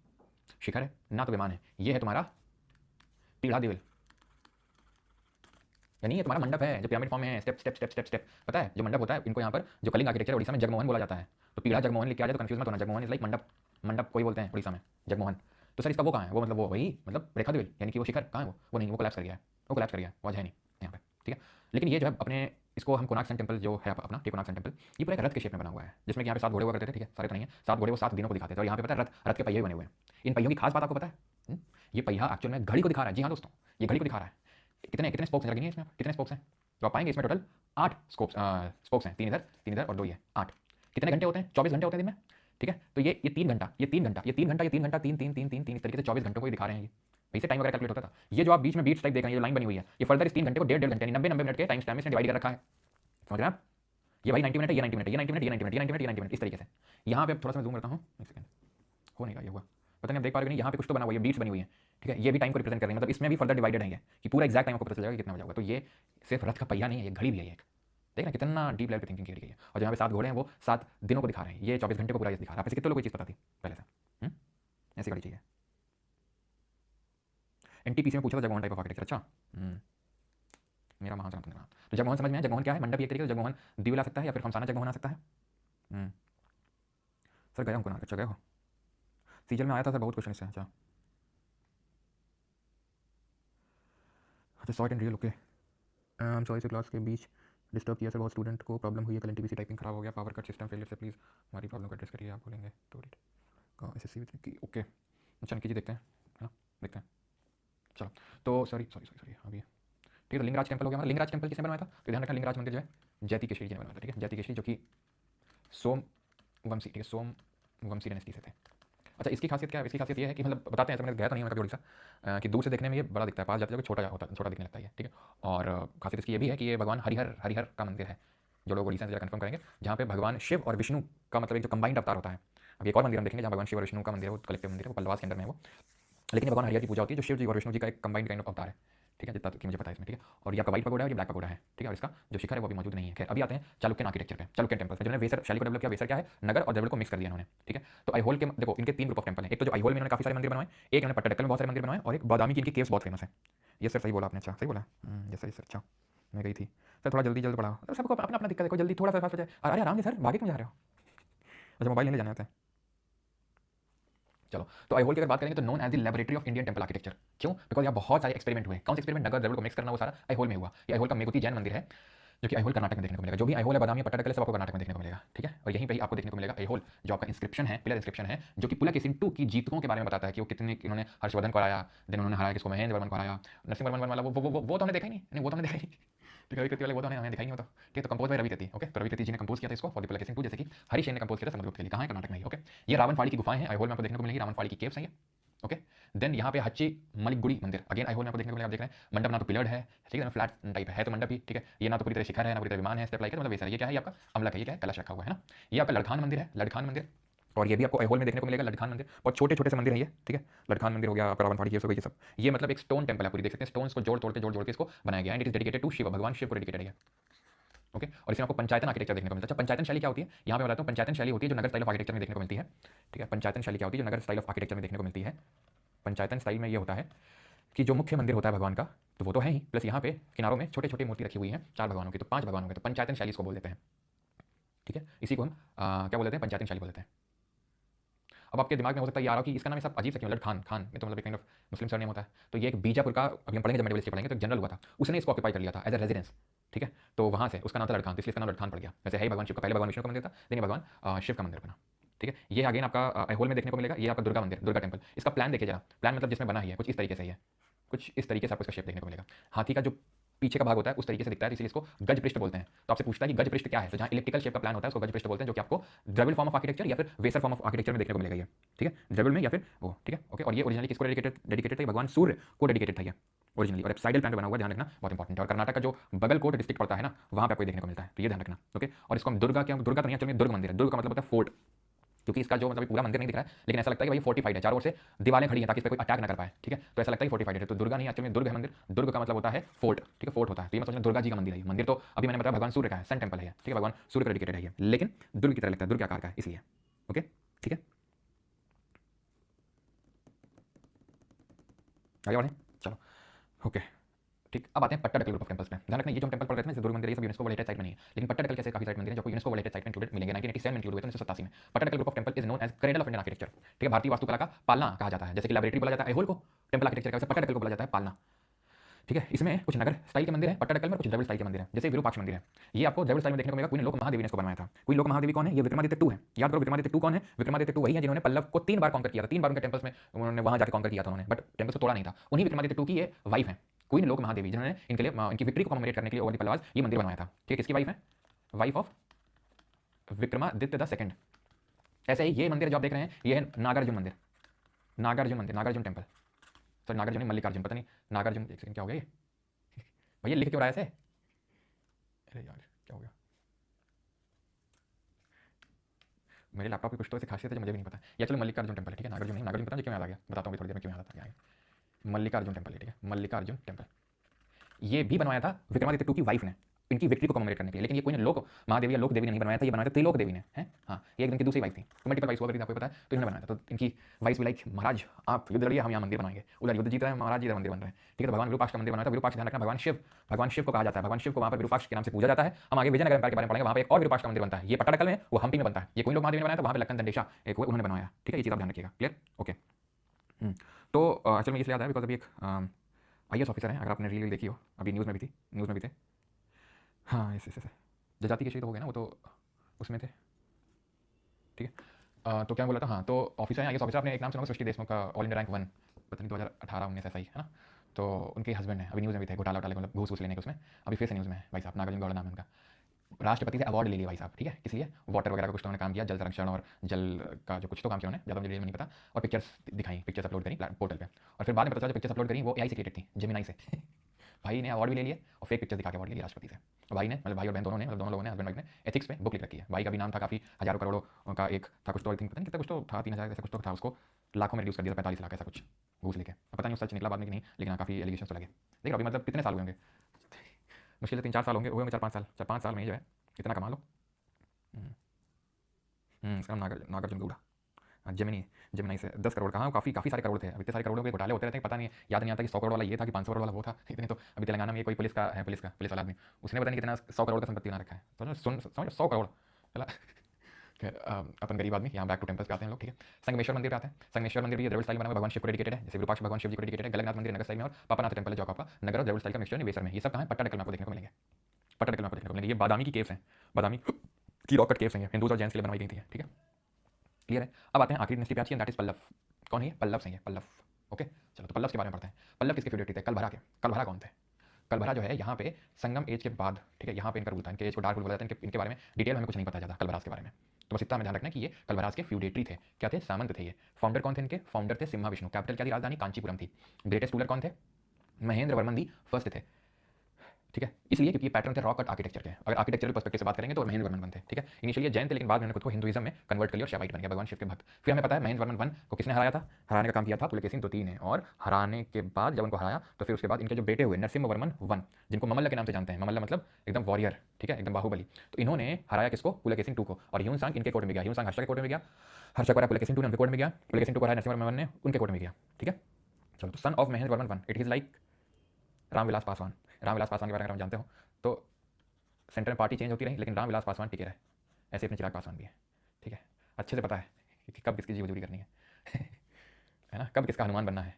शिखर है ना तो विमान है, ये है तुम्हारा पीढ़ा देवल, यानी ये तुम्हारा मंडप है जो पिरामिड फॉर्म में है, step step step step step. पता है जो मंडप होता है, इनको यहाँ पर जो कलिंग आर्किटेक्चर उड़ीसा में जगमोहन बोला जाता है, तो पीढ़ा जगमोहन लिख के आ जाए तो कंफ्यूज मत होना। जगमोहन इज लाइक मंडप, मंडप कोई बोलते हैं उड़ीसा में जगमोहन। तो सर इसका वो कहाँ है? वो मतलब वो वही मतलब रेखा देवल, यानी कि वो शिखर कहाँ है? वो नहीं, वो कोलैप्स कर गया है, वो कोलैप्स कर गया है, वो आज है नहीं यहाँ पे। ठीक है, लेकिन ये जो है अपने इसको हम कोणार्क सन टेंपल जो है अपना कोणार्क सन टेंपल, ये पूरा एक रथ के शेप में बना हुआ है, जिसमें कि यहाँ पे 7 घोड़े हुआ करते थे। ठीक है, सारे तो नहीं है, 7 घोड़े वो 7 दिनों को दिखाते थे, और यहाँ पे पता है रथ के पहिए बने हुए हैं। इन पहियों की खास बात आपको पता है? ये पहिया एक्चुअल में घड़ी को दिखा रहा है। जी हाँ दोस्तों, ये घड़ी को दिखा रहा है। कितने कितने स्पोक्स लगेंगे इसमें? कितने स्पोक्स हैं तो आप पाएंगे इसमें टोटल 8 स्पोक्स हैं, 3 इधर और 2 ये 8। कितने घंटे होते हैं? 24 घंटे होते हैं दिन में। ठीक है, तो ये 3 घंटा, ये 3 घंटा, ये 3 घंटा, ये 3 घंटा, 3 3 3 3 3 इस तरीके से 24 घंटों को ही दिखा रहे हैं। ये वैसे टाइम वगैरह कैलकुलेट होता था। ये जो आप बीच में बीट्स टाइप देख रहे हैं, ये लाइन बनी हुई है, ये फर्दर इस 3 घंटे को 1.5 घंटे यानी 90 मिनट के टाइम स्टैम्प में डिवाइड कर रखा है। समझ रहे हैं आप? ये भाई 90 मिनट है, ये 90 मिनट, ये 90 मिनट, ये 90 मिनट, ये 90 मिनट, ये 90 मिनट, इस तरीके से। यहाँ पे थोड़ा सा जूम करता हूँ, एक सेकंड, हो नहीं रहा, ये हुआ पता नहीं, आप देख पा रहे हो नहीं, यहाँ पे कुछ तो बना हुआ है, बीट्स बनी हुई है। ठीक है, ये भी टाइम को रिप्रेजेंट कर रही है, मतलब इसमें भी फर्दर डिवाइडेड है कि पूरा एक्जैक्ट टाइम आपको पता चल जाएगा कितना बजा होगा। तो ये सिर्फ रथ का पहिया नहीं है, ये घड़ी भी है। एक देखना कितना डीप लेवल पे थिंकिंग की गई है। और जहाँ पे 7 घोड़े हैं वो 7 दिनों को दिखा रहे हैं, ये 24 घंटे को पूरा दिखा रहा है। आप ऐसे कितने लोगों को चीज़ पता थी पहले से? ऐसी गाड़ी चाहिए। एनटीपीसी में पूछा था जगमोहन टाइप ऑफ आर्किटेक्चर। अच्छा, मेरा महान समझ में। तो जगमोहन समझ में आया, जगमोहन क्या है? मंडप एक तरीके से जगमोहन द्वीप आ सकता है या फिर खमसाना जगमोहन आ सकता है। सर गया हूँ कोणार्क, अच्छा गया हो, सीजल में आया था सर, बहुत क्वेश्चन इससे। अच्छा अच्छा, short and real, okay. I am sorry से क्लास के बीच डिस्टर्ब किया सर, बहुत स्टूडेंट को प्रॉब्लम हुई है, कल एनटीपीसी टाइपिंग खराब हो गया, पावर कट सिस्टम फेलियर से, प्लीज़ हमारी प्रॉब्लम को एड्रेस करिए, आप बोलेंगे तो कहाँ एसएससी की, ओके। अच्छा कीजिए, देखते हैं, है ना, देखते हैं। चलो, तो सॉरी अभी ठीक है। तो लिंगराज टेंपल हो गया हमारा। लिंगराज टेंपल किसने बनवाया था? तो ध्यान रखना, लिंगराज मंदिर जो है जैती केशरी जी ने बनवाया था। ठीक है, जैती केशरी जो कि सोमवंशी, ठीक है, सोमवंशी डायनेस्टी से थे। अच्छा, इसकी खासियत क्या है? इसकी खासियत ये है कि मतलब बताते हैं, ऐसा मैंने गया तो नहीं, मैं कभी उड़ीसा, कि दूर से देखने में ये बड़ा दिखता है, पास जाते जाकर छोटा दिखने लगता है। ठीक है, और खासियत इसकी ये भी है कि ये भगवान हरिहर का मंदिर है, जो लोग उड़ीसा से कंफर्म करेंगे, जहाँ पे भगवान शिव और विष्णु का मतलब एक जो कंबाइंड अवतार होता है। अब एक और मंदिर हम देखेंगे जहाँ भगवान शिव और विष्णु का मंदिर है, वो कलेक्टिव मंदिर है, वो पल्लवास के अंदर में है वो, लेकिन भगवान हरिहर की पूजा होती है, जो शिव जी और विष्णु जी का एक कंबाइंड काइंड ऑफ अवतार है। ठीक है, जितना कि मुझे पता है इसमें। ठीक है, और ये आपका व्हाइट पगोड़ा है और ये ब्लैक पगोड़ा है। ठीक है, और इसका जो शिखर है वो भी मौजूद नहीं है। खैर, अभी आते हैं चालुक्यन आर्किटेक्चर पे, चालुक्यन टेंपल पे, जिन्होंने वेसर शैली को डेवलप किया। वेसर क्या है? नगर और द्रविड़ को मिक्स कर दिया इन्होंने। ठीक है, तो आईहोल के देखो, इनके 3 ग्रुप ऑफ टेंपल हैं। एक तो जो आईहोल में इन्होंने काफी सारे मंदिर बनवाए, एक इन्होंने पट्टाडकल में बहुत सारे मंदिर बनवाए, और एक बादामी की इनकी केव्स बहुत फेमस है। ये सर सही बोला आपने, अच्छा सही बोला, यस सर, अच्छा मैं गई थी सर, थोड़ा जल्दी पढ़ा, सबको अपना अपना दिक्कत है, कोई जल्दी थोड़ा सा फास्ट हो जाए। अरे आराम से सर, भागे क्यों जा रहे हो? अच्छा, मोबाइल लेने जाना होता है। चलो, तो आईहोल की अगर बात करेंगे तो known as the laboratory of Indian temple architecture. क्यों? बिकॉज यहाँ बहुत सारे एक्सपेरिमेंट हुए। कौन से एक्सपेरिमेंट? नगर द्रविड़ को मिक्स करना, वो सारा आईहोल में हुआ। ये आईहोल का मेगुती जैन मंदिर है, जो कि आईहोल कर्नाटक में देखने को मिलेगा। जो भी आईहोल है, बादामी, पट्टाडकल, सब आपको कर्नाटक में देखने को मिलेगा। ठीक है, और यहीं पे ही आपको देखने को मिलेगा आईहोल, जो आपका इंस्क्रिप्शन है, पिलर इंस्क्रिप्शन है, जो कि पुलकेशिन II की जीतों के बारे में बताता है कि वो कितने इन्होंने हर्षवर्धन को हराया, देन उन्होंने हराया किसको? महेंद्र वर्मन को हराया। नरसिंह वर्मन वाला वो तो हमने देखा ही नहीं, वो तो हमने देखा ही नहीं। ठीक है, रवि वाले वो तो हमें दिखाई नहीं होता। ठीक है, तो कंपोज बाय रवि तती। ओके, तो रवि तती जी ने कंपोज किया था इसको फॉर द पुलकेशिन II, जैसे कि हरिशेन ने कंपोज किया था समुद्रगुप्त के लिए। कहाँ है? कर्नाटक में ही। ओके, ये रावणफाड़ी की गुफाएं हैं, आईहोल में आपको देखने को मिलेगी, रावणफाड़ी की केव्स हैं ये। ओके, देन यहाँ पे हच्ची मलिकगुड़ी मंदिर, अगेन आईहोल में आपको देखने को मिलेगा। आप देख रहे हैं मंडप ना तो पिलर्ड है, ठीक है ना, फ्लैट टाइप है तो मंडप ही। ठीक है, ये ना तो पूरी तरह शिखर है, ना पूरी तरह विमान है, स्टेप लाइक है, मतलब वैसा। ये क्या है? ये आपका अमलक है, ये क्या है? कलश रखा हुआ है ना। ये आपका लड़खान मंदिर है, लड़खान मंदिर, और ये भी आपको आईहोल में देखने को मिलेगा, लड़खान मंदिर। बहुत छोटे छोटे से मंदिर है ये। ठीक है, लड़खान मंदिर हो गया, रावणफाड़ी केव्स हो गई, ये सब। ये मतलब एक स्टोन टेंपल है पूरी, देख सकते हैं स्टोन्स को जोड़ के इसको बनाया गया है। And it is dedicated to Shiva, भगवान शिव को डेडिकेटेड है। ओके, और इसमें आपको पंचायतन आर्किटेक्चर देखने को मिलता है। अच्छा, पंचायतन शैली क्या होती है? यहाँ पे बताता हूँ। पंचायतन शैली होती है जो नगर स्टाइल ऑफ आर्किटेक्चर में देखने को मिलती है। ठीक है, पंचायतन शैली क्या होती है? जो नगर स्टाइल ऑफ आर्किटेक्चर में देखने को मिलती है। पंचायतन स्टाइल में ये होता है कि जो मुख्य मंदिर होता है भगवान का, तो वो तो है ही, प्लस यहाँ पे किनारों में छोटे छोटे मूर्ति रखी हुई हैं, 4 भगवानों की, तो 5 भगवानों की, तो पंचायतन शैली इसको बोल देते हैं। ठीक है, इसी को हम क्या बोल देते हैं? पंचायतन शैली बोल देते हैं। अब आपके दिमाग में हो सकता है ये आ रहा हो कि इसका नाम सब अजीब सा क्यों? खान ये तो मतलब एक काइंड ऑफ मुस्लिम सरनेम होता है। तो ये एक बीजापुर का, अभी हम पढ़ेंगे जब मेडिवल हिस्ट्री पढ़ेंगे, तो जनरल हुआ था, उसने इसको ऑक्यूपाई कर लिया था एज ए रेजिडेंस। ठीक है, तो वहाँ से उसका नाम था लड़खान, तो इसलिए इसका नाम लड़खान पड़ गया। वैसे है ही भगवान शिव का, पहले भगवान विष्णु का मंदिर था, देन ये भगवान शिव का मंदिर बना। ठीक है, ये अगेन आपका आईहोल में देखने को मिलेगा। ये आपका दुर्गा मंदिर, दुर्गा टेंपल। इसका प्लान देखिए जरा, प्लान मतलब जिसमें बना ही है कुछ इस तरीके से ही है। कुछ इस तरीके से आपको इसका शेप देखने को मिलेगा। हाथी का जो पीछे का भाग होता है उस तरीके से दिखता है, इसलिए इसको गज पृष्ठ बोलते हैं। तो आपसे पूछता है कि गज पृष्ठ क्या है, तो जहाँ इलेक्ट्रिकल शेप का प्लान होता है उसको गज पृष्ठ बोलते हैं, जो कि आपको द्रविड़ फॉर्म ऑफ आर्किटेक्चर या फिर वेसर फॉर्म ऑफ आर्किटेक्चर में देखने को मिलेगा ये, ठीक है, द्रविड़ में या फिर वो, ठीक है, ओके। और ये ओरिजिनली किसको डेडिकेटेड था, भगवान सूर्य को डेडिकेटेड था ये ओरिजिनली, और एप्साइडल प्लान बना हुआ, ध्यान रखना बहुत इंपॉर्टेंट है। और कर्नाटक का जो बगलकोट डिस्ट्रिक्ट पड़ता है ना, वहाँ पे आपको देखने को मिलता है, तो ये ध्यान रखना, ओके। और इसको हम दुर्गा क्या, दुर्गा तो नहीं, एक्चुअली दुर्ग मंदिर है, दुर्ग का मतलब होता है फोर्ट, क्योंकि इसका जो मतलब पूरा मंदिर नहीं दिख रहा है, लेकिन ऐसा लगता है कि भाई फोर्टिफाइड है, चारों ओर से दीवारें खड़ी हैं ताकि इस पर कोई अटैक ना कर पाए, ठीक है, तो ऐसा लगता है कि फोर्टिफाइड है। तो दुर्गा नहीं, एक्चुअली में दुर्ग है मंदिर, दुर्ग का मतलब होता है फोर्ट, ठीक है, फोर्ट होता है। तो ये मतलब दुर्गा जी का मंदिर है, मंदिर तो अभी मैंने बताया भगवान सूर्य का है, सन टेम्पल है, ठीक है, भगवान सूर्य का डेडिकेटेड है ये, लेकिन दुर्ग की तरह लगता है, दुर्ग के आकार का है इसलिए, ओके, ठीक है, आगे बढ़ें, चलो, ओके, ठीक। अब आते हैं पट्टाडकल ग्रुप ऑफ टेंपल्स पे। ध्यान रखना ये जो हम टेंपल पढ़ रहे थे ना, जैसे दुर्ग मंदिर, ये सब यूनेस्को वर्ल्ड हेरिटेज साइट में नहीं है, लेकिन पट्टाडकल कैसे काफी सारे मंदिर हैं जो यूनेस्को वर्ल्ड हेरिटेज साइट में इंक्लूडेड मिलेंगे, 1987 में इंक्लूड हुए थे, 1987 में। Pattadakal group of temple is known as cradle of Indian architecture, ठीक है, भारतीय वास्तुकला का पालना कहा जाता है, जैसे कि लैबोरेटरी बोला जाता है एहोल को टेंपल आर्किटेक्चर का, वैसे पट्टाडकल को बोला जाता है पालना, ठीक है। इसमें कुछ नगर स्टाइल के मंदिर है पट्टाडकल में, कुछ द्रविड़ स्टाइल के मंदिर है, जैसे विरूपाक्ष मंदिर है, ये आपको द्रविड़ स्टाइल में देखने को मिलेगा। क्वीन लोक महादेवी ने इसको बनवाया था। क्वीन लोक महादेवी कौन है, ये विक्रमादित्य टू है, याद करो विक्रमादित्य टू कौन है, विक्रमादित्य टू वही है जिन्होंने पल्लव को 3 बार कॉन्कर किया था, 3 बार उनके टेंपल्स में उन्होंने वहां जाकर कॉन्कर किया था उन्होंने, बट टेंपल्स को तोड़ा नहीं था। उन्हीं विक्रमादित्य टू की ये वाइफ है क्वीन लोक महादेवी, जिन्होंने इनके लिए इनकी विक्ट्री को कमेमोरेट करने के लिए ओवर द पल्लवास ये मंदिर बनवाया था, ठीक है। किसकी वाइफ है, wife of Vikramaditya the second. ऐसे ही ये मंदिर जो आप देख रहे हैं ये है नागार्जुन मंदिर, नागार्जुन मंदिर, नागार्जुन टेंपल, सॉरी नागार्जुन मल्लिकार्जुन, पता नहीं नागार्जुन, एक सेकंड क्या हो गया ये भैया लिख क्यों रहा है ऐसे, अरे यार क्या हो गया, मेरे लैपटॉप की कुछ तो ऐसी खासियत है जो मुझे भी नहीं पता। या चलो मल्लिकार्जुन टेंपल है, ठीक है, नागार्जुन नहीं, नागार्जुन पता नहीं क्यों याद आ गया, बताता हूँ थोड़ी देर में क्यों याद आता है। मल्लिकार्जुन टेंपल है, ठीक है, मल्लिकार्जुन टेंपल ये भी बनवाया था विक्रमादित्य टू की वाइफ ने इनकी विक्ट्री को कमेमोरेट करने के लिए, लेकिन ये कोई ने लोक महादेवी या लोक देवी ने नहीं बनवाया था, ये बनवाया था त्रिलोक देवी ने, है हाँ, ये एकदम की दूसरी वाइफ थी, तो मल्टीपल वाइफ हुआ करती थी आपको पता है, तो इन्होंने बनाया था। तो इनकी वाइफ भी लाइक महाराज आप युद्ध लड़िए, हम यहाँ मंदिर बनाएंगे, उधर युद्ध जीत रहे हैं महाराज जी, इधर मंदिर बन रहे हैं, ठीक है। तो भगवान विरूपाक्ष का मंदिर बनाया था। विरूपाक्ष ध्यान रखना भगवान शिव को कहा जाता है, भगवान शिव को वहाँ पर विरूपाक्ष के नाम से पूजा जाता है। हम आगे विजयनगर एम्पायर के बारे में पढ़ेंगे, वहाँ पर एक और विरूपाक्ष का मंदिर बनता है, ये पट्टाडकल में, वो हम्पी में बनता है। ये कोई लोग महादेव ने बनाया था, वहाँ पर लखन दंडेशा एक उन्होंने बनवाया, ठीक है, ये चीज़ आप ध्यान रखिएगा, क्लियर, ओके। तो एक्चुअली में इसलिए याद है बिकॉज अभी एक IAS ऑफिसर हैं, अगर आपने रील देखी हो, अभी न्यूज़ में भी थी, न्यूज़ में भी थे, हाँ ऐसे ऐसे जजाति के शहीद हो गए ना, वो तो उसमें थे, ठीक है। तो क्या बोला था, हाँ, तो ऑफिसर हैं IAS ऑफिसर, आपने एक नाम सुना सृष्टि देशमुख का, ऑल इंडिया रैंक 1, पता नहीं 2018-19 ऐसा ही है ना। तो उनके हस्बैंड है, अभी न्यूज़ में भी थे, घोटाला वोटाले मतलब घूस लेने के उसमें, अभी फिर से न्यूज़ में है भाई साहब, नागार्जुन गौड़ा नाम है उनका। राष्ट्रपति से अवार्ड ले लिया भाई साहब, ठीक है, इसलिए वाटर वगैरह का कुछ तो उन्होंने काम किया, जल संरक्षण और जल का जो कुछ तो काम किया उन्होंने, ज़्यादा मुझे नहीं पता। और पिक्चर्स दिखाई, पिक्चर्स अपलोड करी पोर्टल पे, और फिर बाद में पता चला पिक्चर्स अपलोड करी वो AI से क्रिएटेड थी, जेमिनाई से भाई ने अवार्ड भी ले लिया और फेक पिक्चर दिखा के अवार्ड ले लिया राष्ट्रपति से। तो भाई ने मतलब भाई और बहन दोनों ने, मतलब दोनों लोगों ने, हस्बैंड वाइफ ने एथिक्स पे बुक लिख रखी है। भाई का भी नाम था काफ़ी हज़ारों करोड़ों का, एक था कुछ तो, आई थिंक पता नहीं कितना कुछ तो था, 3000 ऐसा कुछ तो था, उसको लाखों में रिड्यूस कर दिया, 45 लाख ऐसा कुछ घूस लेके, पता नहीं उस सच निकला बाद में कि नहीं, लेकिन हाँ काफ़ी एलिगेशन तो लगे। देखिए अभी मतलब कितने साल हुए होंगे, मुश्किल से 3-4 साल होंगे 4-5 साल, 4-5 साल में ही जो है इतना कमा लो। इसका नाम नागार्जुन गौड़ा, जेमिनी से 10 करोड़ कहाँ, काफ़ी काफ़ी सारे करोड़ थे। अभी इतने सारे करोड़ों के घोटाले होते रहते हैं, पता नहीं याद नहीं आता कि 100 करोड़ वाला ये था कि 500 करोड़ वाला वो था, इतने तो अभी तेलंगाना में कोई पुलिस का है, पुलिस वाला आदमी, उसने पता नहीं कितना 100 करोड़ का संपत्ति बना रखा है, तो समझ 100 करोड़ चला। अपन गरीब आदमी, यहाँ बैक टू टेंपल्स पे आते हैं लोग, ठीक है। संगमेश्वर मंदिर पे आते हैं। संगमेश्वर मंदिर भी द्रविड़ स्टाइल बना हुआ, भगवान शिव को डेडिकेटेड है, जैसे विरूपाक्ष भगवान शिव जी को डेडिकेटेड है। गलगनाथ मंदिर नगर स्टाइल में, और पापानाथ टेंपल है जो आपका नगर और द्रविड़ स्टाइल का मिक्सचर निवेशर में। ये सब कहाँ है, पट्टाडकल में आपको देखने को मिलेंगे, पट्टाडकल में आपको देखने को मिलेंगे। ये बादामी की केव्स हैं, बादामी की रॉकेट केव्स हैं, हिंदूज और जैन्स के लिए बनवाई गई थी, ठीक है, क्लियर है। अब आते हैं आखिरी डिनेस्टी पे आती है, दैट इज पल्लव। कौन है ये, पल्लव हैं ये, पल्लव, ओके। चलो तो पल्लव के बारे में पढ़ते हैं। पल्लव किसके फ्यूडेटरी थे, कलभरा के। कलभरा कौन थे, कलभरा जो है यहाँ पे संगम एज के बाद, ठीक है, यहाँ पे इनका रूल था, इनके एज को डार्क रूल बोला जाता है, इनके बारे में डिटेल हमें कुछ नहीं पता ज़्यादा कलभरास के बारे में, तो बस इतना हमें ध्यान रखना है कि ये कलभरास के फ्यूडेटरी थे, क्या थे, सामंत थे ये। फाउंडर कौन थे इनके, फाउंडर थे सिम्हा विष्णु। कैपिटल क्या थी, राजधानी कांचीपुरम थी। ग्रेटेस्ट रूलर कौन थे, महेंद्र वर्मन दी फर्स्ट थे, ठीक है, इसलिए क्योंकि पैटर्न थे रॉक कट आर्किटेक्चर के। अगर आर्किटेक्चरल पर्सपेक्टिव से बात करेंगे तो महेंद्र वर्मन वन थे, ठीक है। इनिशियली जैन थे, लेकिन बाद में उन्होंने खुद को हिंदुइज्म में कन्वर्ट कर लिया और शैवाइट बन गया, भगवान शिव के भक्त। फिर हमें पता है महेंद्र वर्मन वन को किसने हराया था, हराने का काम किया था पुलकेशिन द्वितीय ने, और हराने के बाद जब उनको हराया तो फिर उसके बाद इनके जो बेटे हुए नरसिम्हा वर्मन वन, जिनको ममल्ल के नाम से जानते हैं, ममल्ल मतलब एकदम वॉरियर, ठीक है, एकदम बाहुबली, तो इन्होंने हराया किसको, पुलकेशिन टू को। और ह्यूनसांग इनके कोर्ट में गया, ह्यूनसांग हर्षा के कोर्ट में गया, हर्षा को हराया पुलकेशिन टू ने उनके कोर्ट में गया, पुलकेशिन टू को हराया नरसिम्हा वर्मन ने उनके कोर्ट में गया, ठीक है। चलो तो son of Mahendra Varman one, it is like Ramvilas Paswan. Ramvilas Paswan के बारे में अगर हम जानते हो तो सेंटर में पार्टी चेंज होती रही, लेकिन रामविलास पासवान टिके रहे, ऐसे अपने चिराग पासवान भी है, ठीक है। अच्छे से पता है कि कब किसकी जीवजूरी करनी है है ना, कब किसका हनुमान बनना है।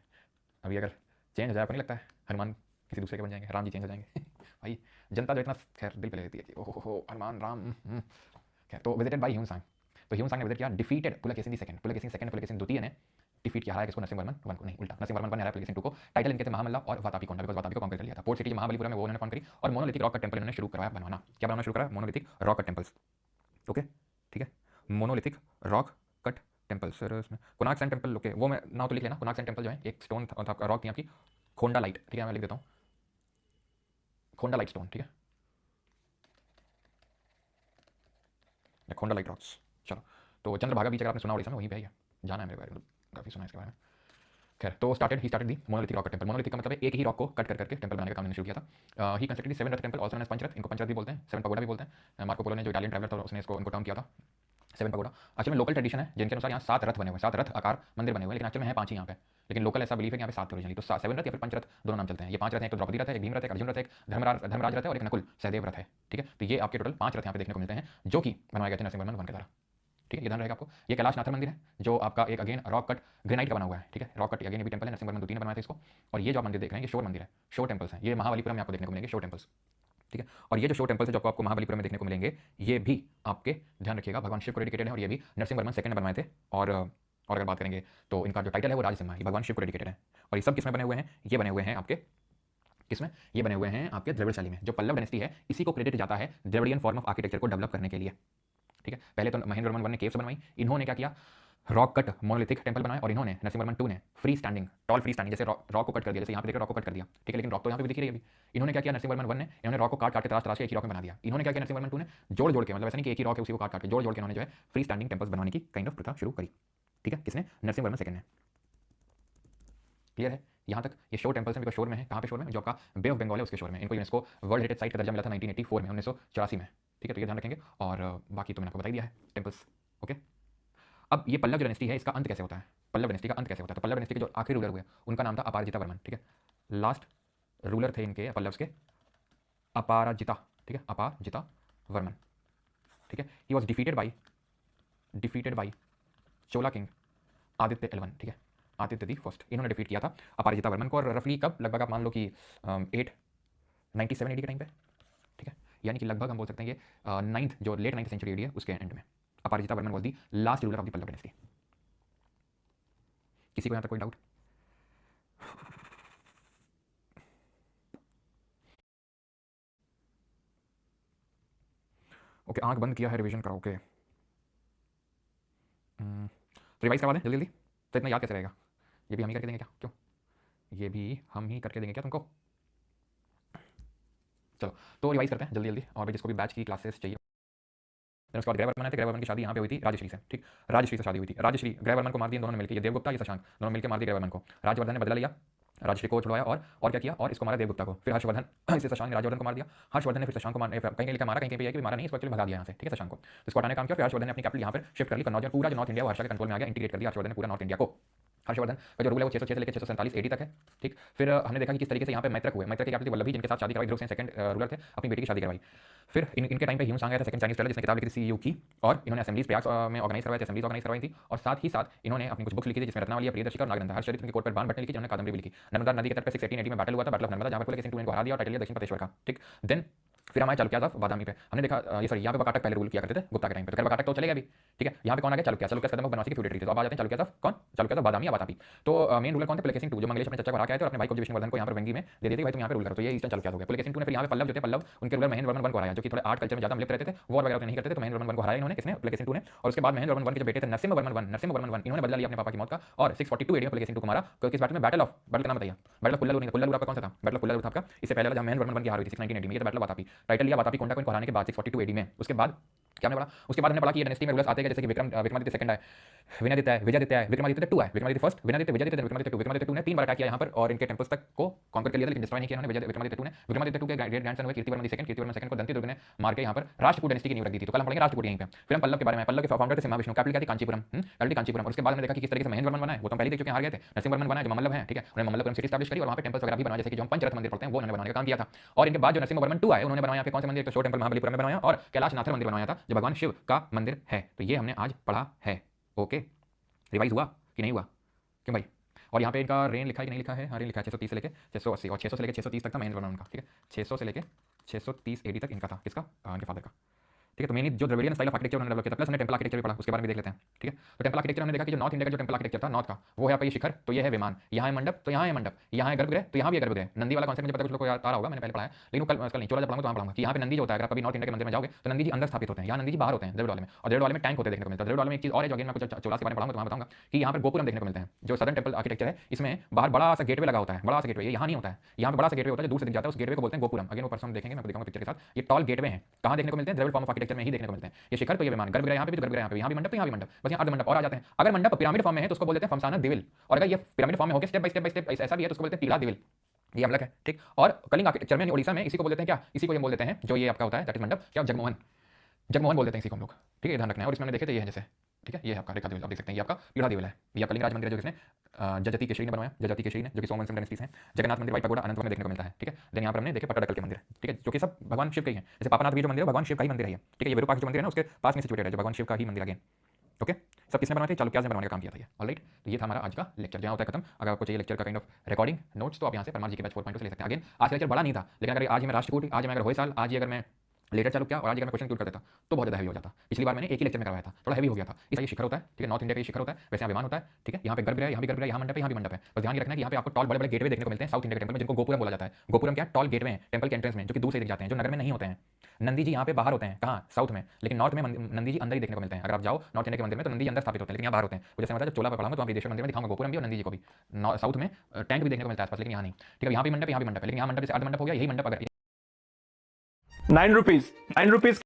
अभी अगर चेंज हो जाए, आपको नहीं लगता है हनुमान किसी दूसरे के बन जाएंगे, राम जी चेंज हो जाएंगे भाई जनता जो इतना खैर दिल पे ले लेती है कि ओहो हनुमान राम, खैर। तो विजिटेड बाई ह्यूनसांग, तो ह्यूनसांग ने विजिट किया, defeated Pulakeshin the second, Pulakeshin second, Pulakeshin द्वितीय ने डिफीट किया है किसको, नरसिंहवर्मन वन को, नहीं उल्टा, नरसिंहवर्मन वन हराया पुलकेशिन टू को। टाइटल इनके थे महामल्ला और वातापी कोंडा, बिकॉज वातापी को कॉन्कर कर लिया था। पोर्ट सिटी जो महाबलीपुरम में वो उन्होंने फाउंड करी और मोनोलिथिक रॉक कट टेंपल इन्होंने शुरू करवाया बनवाना। क्या बनाना शुरू करा? Monolithic rock cut temples. Okay ठीक है, monolithic rock cut temple. Sir इसमें कोणार्क सन टेंपल, ओके वो मैं नाम तो लिख लेना। कोणार्क सन टेंपल जो है एक स्टोन था, रॉक थी आपकी खोंडा लाइट, ठीक है मैं लिख देता हूँ खोंडा लाइट स्टोन, ठीक है खोंडा लाइट रॉक्स। चलो तो चंद्रभागा बीच अगर आपने सुना ओडिशा में, वहीं पे है, जाना है मेरे बारे में, काफ़ी सुना है इसके बारे में। खैर तो he started the monolithic rock temple. Monolithic का मतलब है एक ही रॉक को कट कर करके टेंपल बनाने का काम शुरू किया था। ही constructed 7 rath temple, also known as Pancharatha, इनको पंचरथ भी बोलते हैं, 7 पगोडा भी बोलते हैं। मार्को पोलो ने जो इटालियन ट्रैवलर था उसने इसको टर्म किया था 7 पगोडा। एक्चुअली में लोकल ट्रेडिशन है जिनके अनुसार यहाँ 7 रथ बने हुए, 7 रथ आकार मंदिर बने हुए, लेकिन एक्चुअली में है 5 ही यहाँ पे। लेकिन लोकल ऐसा बिलीव है कि यहाँ पे 7 ओरिजिनली, तो 7 रथ या फिर पंचरथ दोनों नाम चलते हैं। ये 5 रथ हैं, एक तो द्रौपदी रथ है, एक भीम रथ है, एक अर्जुन रथ है, एक धर्मराज रथ है और एक नकुल सहदेव रथ है, ठीक है। तो ये आपके टोटल 5 रथ यहाँ पे देखने को मिलते हैं जो कि बनवाए गए थे नरसिंहवर्मन वन के द्वारा, ठीक है। ये ध्यान रहेगा आपको। ये कैलाशनाथर मंदिर है जो आपका एक अगेन रॉक कट ग्रेनाइट का बना हुआ है, ठीक है। रॉक कट अगेन ये भी टेंपल है, नरसिंहवर्मन 2 3 बनवाए थे इसको। और ये जो आप मंदिर देख रहे हैं ये शोर मंदिर है, शोर टेंपल्स हैं, ये महाबलीपुरम में आपको देखने को मिलेंगे शोर टेंपल्स, ठीक है। और ये जो शो टेंपल्स है जो आपको महाबलीपुरम में देखने को मिलेंगे, ये भी आपके ध्यान रखिएगा भगवान शिव को डेडिकेटेड है और ये भी नरसिंहवर्मन सेकंड ने बनवाए थे। और अगर बात करेंगे तो इनका जो टाइटल है वो राजसिम्हा, ये भगवान शिव को डेडिकेटेड है। और ये सब किसमें बने हुए हैं? ये बने हुए हैं आपके किसमें? ये बने हुए हैं आपके द्रविड़ शैली में। जो पल्लव डायनेस्टी है इसी को क्रेडिट जाता है द्रविडियन फॉर्म ऑफ आर्किटेक्चर को डेवलप करने के लिए, ठीक है। पहले तो महेंद्रवर्मन वन ने केव्स बनवाई, इन्होंने क्या किया रॉक कट मोनोलिथिक टेंपल बनाए, और इन्होंने नरसिंहवर्मन 2 ने free standing tall free standing जैसे रॉक को कट कर दिया, जैसे यहाँ पे देखो रॉक को कट कर दिया, ठीक है। लेकिन रॉक तो यहाँ पे भी दिख रही है अभी। इन्होंने क्या किया नरसिंहवर्मन 1 ने, इन्होंने रॉक को काट के तराश के एक ही रॉक में बना दिया। इन्होंने क्या किया नरसिंहवर्मन 2 ने जोड़ के, मतलब ऐसा नहीं कि एक ही रॉक है उसी को काट के जोड़ के इन्होंने जो है फ्री स्टैंडिंग टेंपल्स बनवाने की काइंड ऑफ प्रथा शुरू करी, ठीक है। किसने? नरसिंहवर्मन सेकंड ने। क्लियर है यहाँ तक? ये शोर टेंपल्स हैं, शोर में है, कहाँ पे शोर में? जो आपका बे ऑफ बंगाल है उसके शोर में। इनको यूनेस्को वर्ल्ड हेरिटेज साइट का दर्जा मिला था 1984 में, 1984 में, ठीक है। तो ये ध्यान रखेंगे। और बाकी तो मैंने आपको बता दिया है टेंपल्स, ओके। अब ये पल्लव जो डायनेस्टी है इसका अंत कैसे होता है? पल्लव डायनेस्टी का अंत कैसे होता है? तो पल्लव डायनेस्टी के जो आखिरी रूलर हुए उनका नाम था अपराजिता वर्मन, ठीक है। लास्ट रूलर थे इनके पल्लव्स के अपराजिता, ठीक है, अपराजिता वर्मन, ठीक है। He was defeated by Chola king Aditya L one, ठीक है, आदित्य दी फर्स्ट। इन्होंने डिफीट किया था अपराजिता वर्मन को, और रफली कब? लगभग आप मान लो कि 897 एडी के टाइम पे, ठीक है। यानी कि लगभग हम बोल सकते हैं ये 9th जो लेट 9th सेंचुरी एडी है उसके एंड में Aparajita Varman was the last ruler of the Pallava dynasty. किसी को यहाँ तक कोई डाउट? ओके आंख बंद किया है, रिवीजन कराओ, ओके। तो रिवाइज करवा दें जल्दी जल्दी, तो इतना याद कैसे रहेगा? ये भी हम ही करके देंगे क्या? क्यों? ये भी हम ही करके देंगे क्या तुमको? चलो तो रिवाइज करते हैं जल्दी जल्दी। और भी जिसको भी बैच की क्लासेस चाहिए। उसके बाद ग्रहवर्मन थे, ग्रहवर्मन की शादी यहाँ पे हुई थी राजश्री से, ठीक। राजश्री से शादी हुई थी, राजश्री ग्रहवर्मन को मार दिया दोनों ने मिलकर, ये देवगुप्ता ये शशांक दोनों मिलकर मार दिया ग्रहवर्मन को। राजवर्धन ने बदला लिया, राजश्री को छुड़वाया और क्या किया, और इसको मारा देवगुप्ता को। फिर हर्षवर्धन इसे शशांक ने राजवर्धन को मार दिया। हर्षवर्धन ने फिर शशांक को कहीं लिखा मारा, कहीं पे कि मारा नहीं, इसको एक्चुअली भगा दिया यहाँ से, ठीक है, शशांक को। तो इसको हटाने का काम किया। फिर हर्षवर्धन ने अपनी कैपिटल यहाँ पर शिफ्ट कर ली कन्नौज, पूरा जो नॉर्थ इंडिया वो हर्षा के कंट्रोल में आ गया, इंटीग्रेट कर दिया हर्षवर्धन ने पूरा नॉर्थ इंडिया को। हर्षवर्धन का जो रूल है वो 606 से लेकर 647 एडी तक है, ठीक। फिर हमने देखा कि किस तरीके से यहाँ पे मैत्रक हुए, मैत्रक की कैपिटल वल्लभी जिनके साथ शादी करवाई, ध्रुव सेन सेकंड रूलर थे, अपनी बेटी की शादी करवाई। फिर इनके टाइम पे ह्यूम सांग आया था, सेकंड चाइनीज टेलर, जिसने किताब लिखी थी सीयू की, और इन्होंने असेंबलीज प्रयाग में ऑर्गेनाइज करवाई थी, असेंबलीज ऑर्गेनाइज करवाई थी। और साथ ही साथ इन्होंने अपनी कुछ बुक्स लिखी थी जिसमें रत्नावली, प्रियदर्शिका और नागरंधा। हर्षचरित्र के कोट पर बाण भट्ट ने लिखी, जिन्होंने कादंबरी भी लिखी। नर्मदा नदी के तट पर 618 में बैटल हुआ था, बैटल ऑफ नर्मदा, जहां पर पुलकेशिन 2 ने हरा दिया और टाइटल लिया दक्षिण प्रदेश्वर का, ठीक। देन फिर हमारे चालुक्य था बादामी पे, हमने देखा ये सॉरी यहाँ पे बकाटक पहले रूल किया करते थे गुप्ता के टाइम पे, तो बकाटक तो चले गए अभी, ठीक है। यहाँ पे कौन आ गया? चालुक्य। चालुक्य कदम बनवासी की फ्यूडेटरी थे। तो अब आ जाते हैं चालुक्य था कौन? चालुक्य था बादामी या वातापी। तो मेन रूलर कौन थे? पुलकेशिन 2, जो मंगलेश अपने चचा को हरा के आए थे और अपने भाई को विष्णुवर्धन को यहाँ पर वेंगी में दे दिए थे, भाई तुम यहाँ पे रूल करो। तो ये ईस्टर्न चालुक्य हो गया। पुलकेशिन 2 ने फिर यहाँ पे पल्लव जो थे, पल्लव उनके रूलर महेंद्रवर्मन 1 को हराया, जो कि थोड़े आर्ट कल्चर में ज्यादा लिप्त रहते थे, वॉर वगैरह नहीं करते थे। तो महेंद्रवर्मन 1 को हराया इन्होंने, किसने? पुलकेशिन 2 ने। और उसके बाद महेंद्रवर्मन 1 के जो बेटे थे नरसिम्हवर्मन 1 इन्होंने बदला लिया अपने पापा की मौत का, और 642 एडी में पुलकेशिन 2 को मारा। क्योंकि इस बैटल में बैटल का नाम बताइए? Battle of कुल्लूर। कुल्लूर आपका कौन सा था? बैटल ऑफ कुल्लूर था आपका, इससे पहले जब महेंद्रवर्मन 1 की हार हुई थी 619 एडी में, ये तो बैटल ऑफ वातापी। टाइटल लिया वातापी कोंडा को हराने के बाद 642 एडी में। उसके बाद क्या हमने पढ़ा? उसके बाद हमने पढ़ा कि ये डायनेस्टी में रूलर्स आते हैं जैसे कि विक्रमादित्य सेकंड है, विनयादित्य है, विजयादित्य है, विक्रमादित्य 2 है, विक्रमादित्य फर्स्ट, विनयादित्य, विजयादित्य, विक्रमादित्य 2। विक्रमादित्य 2 ने 3 बार अटैक किया यहाँ पर और इनके टेंपल्स तक को कॉन्कर कर लिया, लेकिन डिस्ट्रॉय नहीं किया उन्होंने विक्रमादित्य 2 ने। विक्रमादित्य 2 के ग्रेट ग्रैंडसन हुए कीर्तिवर्मन सेकंड, कीर्तिवर्मन सेकंड को दंती दुर्ग ने मार के यहाँ पर राष्ट्रकूट डायनेस्टी की नींव रख दी थी। तो कल हम पढ़ेंगे राष्ट्रकूट यहीं पे। फिर हम पल्लव के बारे में, पल्लव के फाउंडर थे महाविष्णु, कैपिटल क्या थी? कांचीपुरम, कैपिटल कांचीपुरम। और उसके बाद हमने देखा कि किस तरीके से महेंद्रवर्मन बना है, वो तो पहले देख चुके हैं, हार गए थे। नरसिंहवर्मन बना है जो मल्लभ है, ठीक है, उन्होंने मल्लभपुरम सिटी एस्टैब्लिश करी और वहाँ पे टेंपल्स वगैरह भी बनाए, जैसे कि जो हम पंचरथ मंदिर पढ़ते हैं वो उन्होंने बनाने का काम किया था। और इनके बाद जो नरसिंहवर्मन 2 आए उन्होंने बनाया यहाँ पे कौन से मंदिर? तो शो टेंपल महाबलीपुरम में बनाया और कैलाशनाथर मंदिर बनाया था जो भगवान शिव का मंदिर है। तो ये हमने आज पढ़ा है, ओके। रिवाइज हुआ कि नहीं हुआ? क्यों भाई? और यहाँ पे इनका रेन लिखा है कि नहीं लिखा है? हाँ रेन लिखा है 630 से लेके 680 और 600 से लेके 630 तक था महेंद्रवर्मन का, ठीक है। 600 से लेके 630 एडी तक इनका था, किसका? इनके फादर का, ठीक है। तो मेनली जो द्रविडियन स्टाइल ऑफ आर्किटेक्चर उन्होंने डेवलप किया था, प्लस हमने टेंपल आर्किटेक्चर भी पढ़ा, उसके बारे में देख लेते हैं। ठीक है, तो टेंपल आर्किटेक्चर हमने देखा कि जो नॉर्थ इंडिया का जो टेंपल आर्किटेक्चर था नॉर्थ का, वो है यहाँ पे ये शिखर, तो ये है विमान, यहाँ है मंडप, तो यहाँ है मंडप, यहाँ है गर्भगृह, तो यहाँ भी है गर्भगृह। नंदी वाला कॉन्सेप्ट मुझे पता है कुछ लोग को याद आ रहा होगा, मैंने पहले पढ़ा है, लेकिन कल नहीं, चोला जब पढ़ाऊंगा तो वहाँ पढ़ाऊंगा कि यहाँ पे नंदी जो होता है, अगर कभी नॉर्थ इंडिया के मंदिर में जाओगे तो नंदी जी अंदर स्थापित होते हैं, यहाँ नंदी जी बाहर होते हैं द्रविड़ वाले में, और द्रविड़ वाले में टैंक होते देखने को मिलता है। द्रविड़ वाले में एक चीज और है जो अगेन मैं कुछ चोला के बारे में पढ़ाऊंगा तो वहाँ बताऊंगा कि यहाँ पर गोपुरम देखने को मिलते हैं। जो सदर्न टेंपल आर्किटेक्चर है इसमें बाहर बड़ा सा गेटवे लगा होता है, बड़ा सा गेटवे, ये यहाँ नहीं होता है, यहाँ पे बड़ा सा गेटवे होता है जो दूर से दिख जाता है, उस गेटवे को बोलते हैं गोपुरम। अगेन वो परसों हम देखेंगे, मैं दिखाऊंगा पिक्चर के साथ। ये टॉल गेटवे हैं, कहाँ देखने को मिलते हैं? द्रविड़ फॉर्म ऑफ आर्किटेक्चर में ही देखने को मिलते हैं। ये शिखर तो ये विमान, गर्भगृह यहाँ पे भी, तो गर्भगृह यहाँ पे, यहाँ भी मंडप, तो यहाँ भी मंडप, बस यहाँ अर्ध मंडप और आ जाते हैं। अगर मंडप पिरामिड फॉर्म में है तो उसको बोलते हैं फमसाना दिविल, और अगर ये पिरामिड फॉर्म में होकर स्टेप बाय स्टेप ऐसा भी है तो उसको बोलते हैं टीला दिविल। ये अलग है, ठीक। और कलिंग आर्किटेक्चर में उड़ीसा में इसी को बोलते हैं क्या? इसी को ये बोल देते हैं जो ये आपका होता है दैट इज मंडप, क्या जगमोहन, जगमोहन बोल देते हैं इसी को हम लोग। ठीक है, ध्यान रखना है। और इसमें हमने देखे थे ये है जैसे, ठीक है, ये है आपका रेखा देवल, आप देख सकते हैं, ये आपका पीढ़ा देवल है। ये कलिंग राज मंदिर है जो किसने जजती केशरी ने बनवाया, जजती केशरी ने, जो कि सोमवंशम डायनेस्टी है। जगन्नाथ मंदिर वाइट पगोड़ा अनंतपुर में देखने को मिलता है। ठीक है, देन यहाँ पर हमने देखे पट्टाडकल के मंदिर, ठीक है, जो कि सब भगवान शिव के ही है। जैसे पापनाथ भी जो मंदिर है भगवान शिव का ही मंदिर है ये। ठीक है, ये विरूपाक्ष जो मंदिर है ना उसके पास में सिचुएटेड है, जो भगवान शिव का ही मंदिर अगेन। ओके, सब किसने बनवाए थे? चालुक्याज ने बनवाने का काम किया था ये। ऑलराइट, तो ये था हमारा आज का लेक्चर, जहाँ होता है खत्म। अगर आपको चाहिए लेक्चर का काइंड ऑफ रिकॉर्डिंग नोट्स तो आप यहाँ से परमार जी के बैच 4.0 से ले सकते हैं। अगेन आज लेक्चर बड़ा नहीं था, लेकिन अगर आज ही मैं राष्ट्रकूट, आज मैं अगर होए साल, आज ही अगर मैं लेटर चालू किया और आज अगर मैं क्वेश्चन क्लियर कर देता तो बहुत ज़्यादा हैवी हो जाता। पिछली बार मैंने एक ही लेक्चर में करवाया था, थोड़ा हैवी हो गया था। इसलिए शिखर होता है, ठीक है, नॉर्थ इंडिया का शिखर होता है, वैसे यहाँ विमान होता है। ठीक है, यहाँ पे गर्भगृह, यहाँ भी गर्भगृह, यहाँ मंडप है, यहाँ भी मंडप है। बस ध्यान रखना है कि यहाँ पे आपको टॉल बड़े बड़े गेटवे देखने को मिलते हैं साउथ इंडिया के टेंपल में, जिनको गोपुरम बोला जाता है। गोपुरम क्या? टॉल गेटवे हैं टेंपल के एंट्रेंस में, जो कि दूर से दिख जाते हैं, जो नगर में नहीं होते हैं। नंदी जी यहाँ पे बाहर होते हैं, कहाँ? साउथ में, लेकिन नॉर्थ में नंदी जी अंदर ही देखने को मिलते हैं। अगर आप जाओ नॉर्थ इंडिया के मंदिर में तो नंदी अंदर स्थापित होते हैं, लेकिन यहाँ बाहर होते हैं। जैसे मतलब जब चोला पर पढ़ाऊंगा तो वहाँ विदेश्वर मंदिर में दिखाऊंगा गोपुरम भी और नंदी जी को भी। साउथ में टैंक भी देखने को मिलता है आसपास, लेकिन यहाँ नहीं। ठीक है, यहाँ भी मंडप है, यहाँ भी मंडप है, लेकिन यहाँ मंडप जैसे अर्ध मंडप हो गया, यही मंडप अगर 9 रुपीज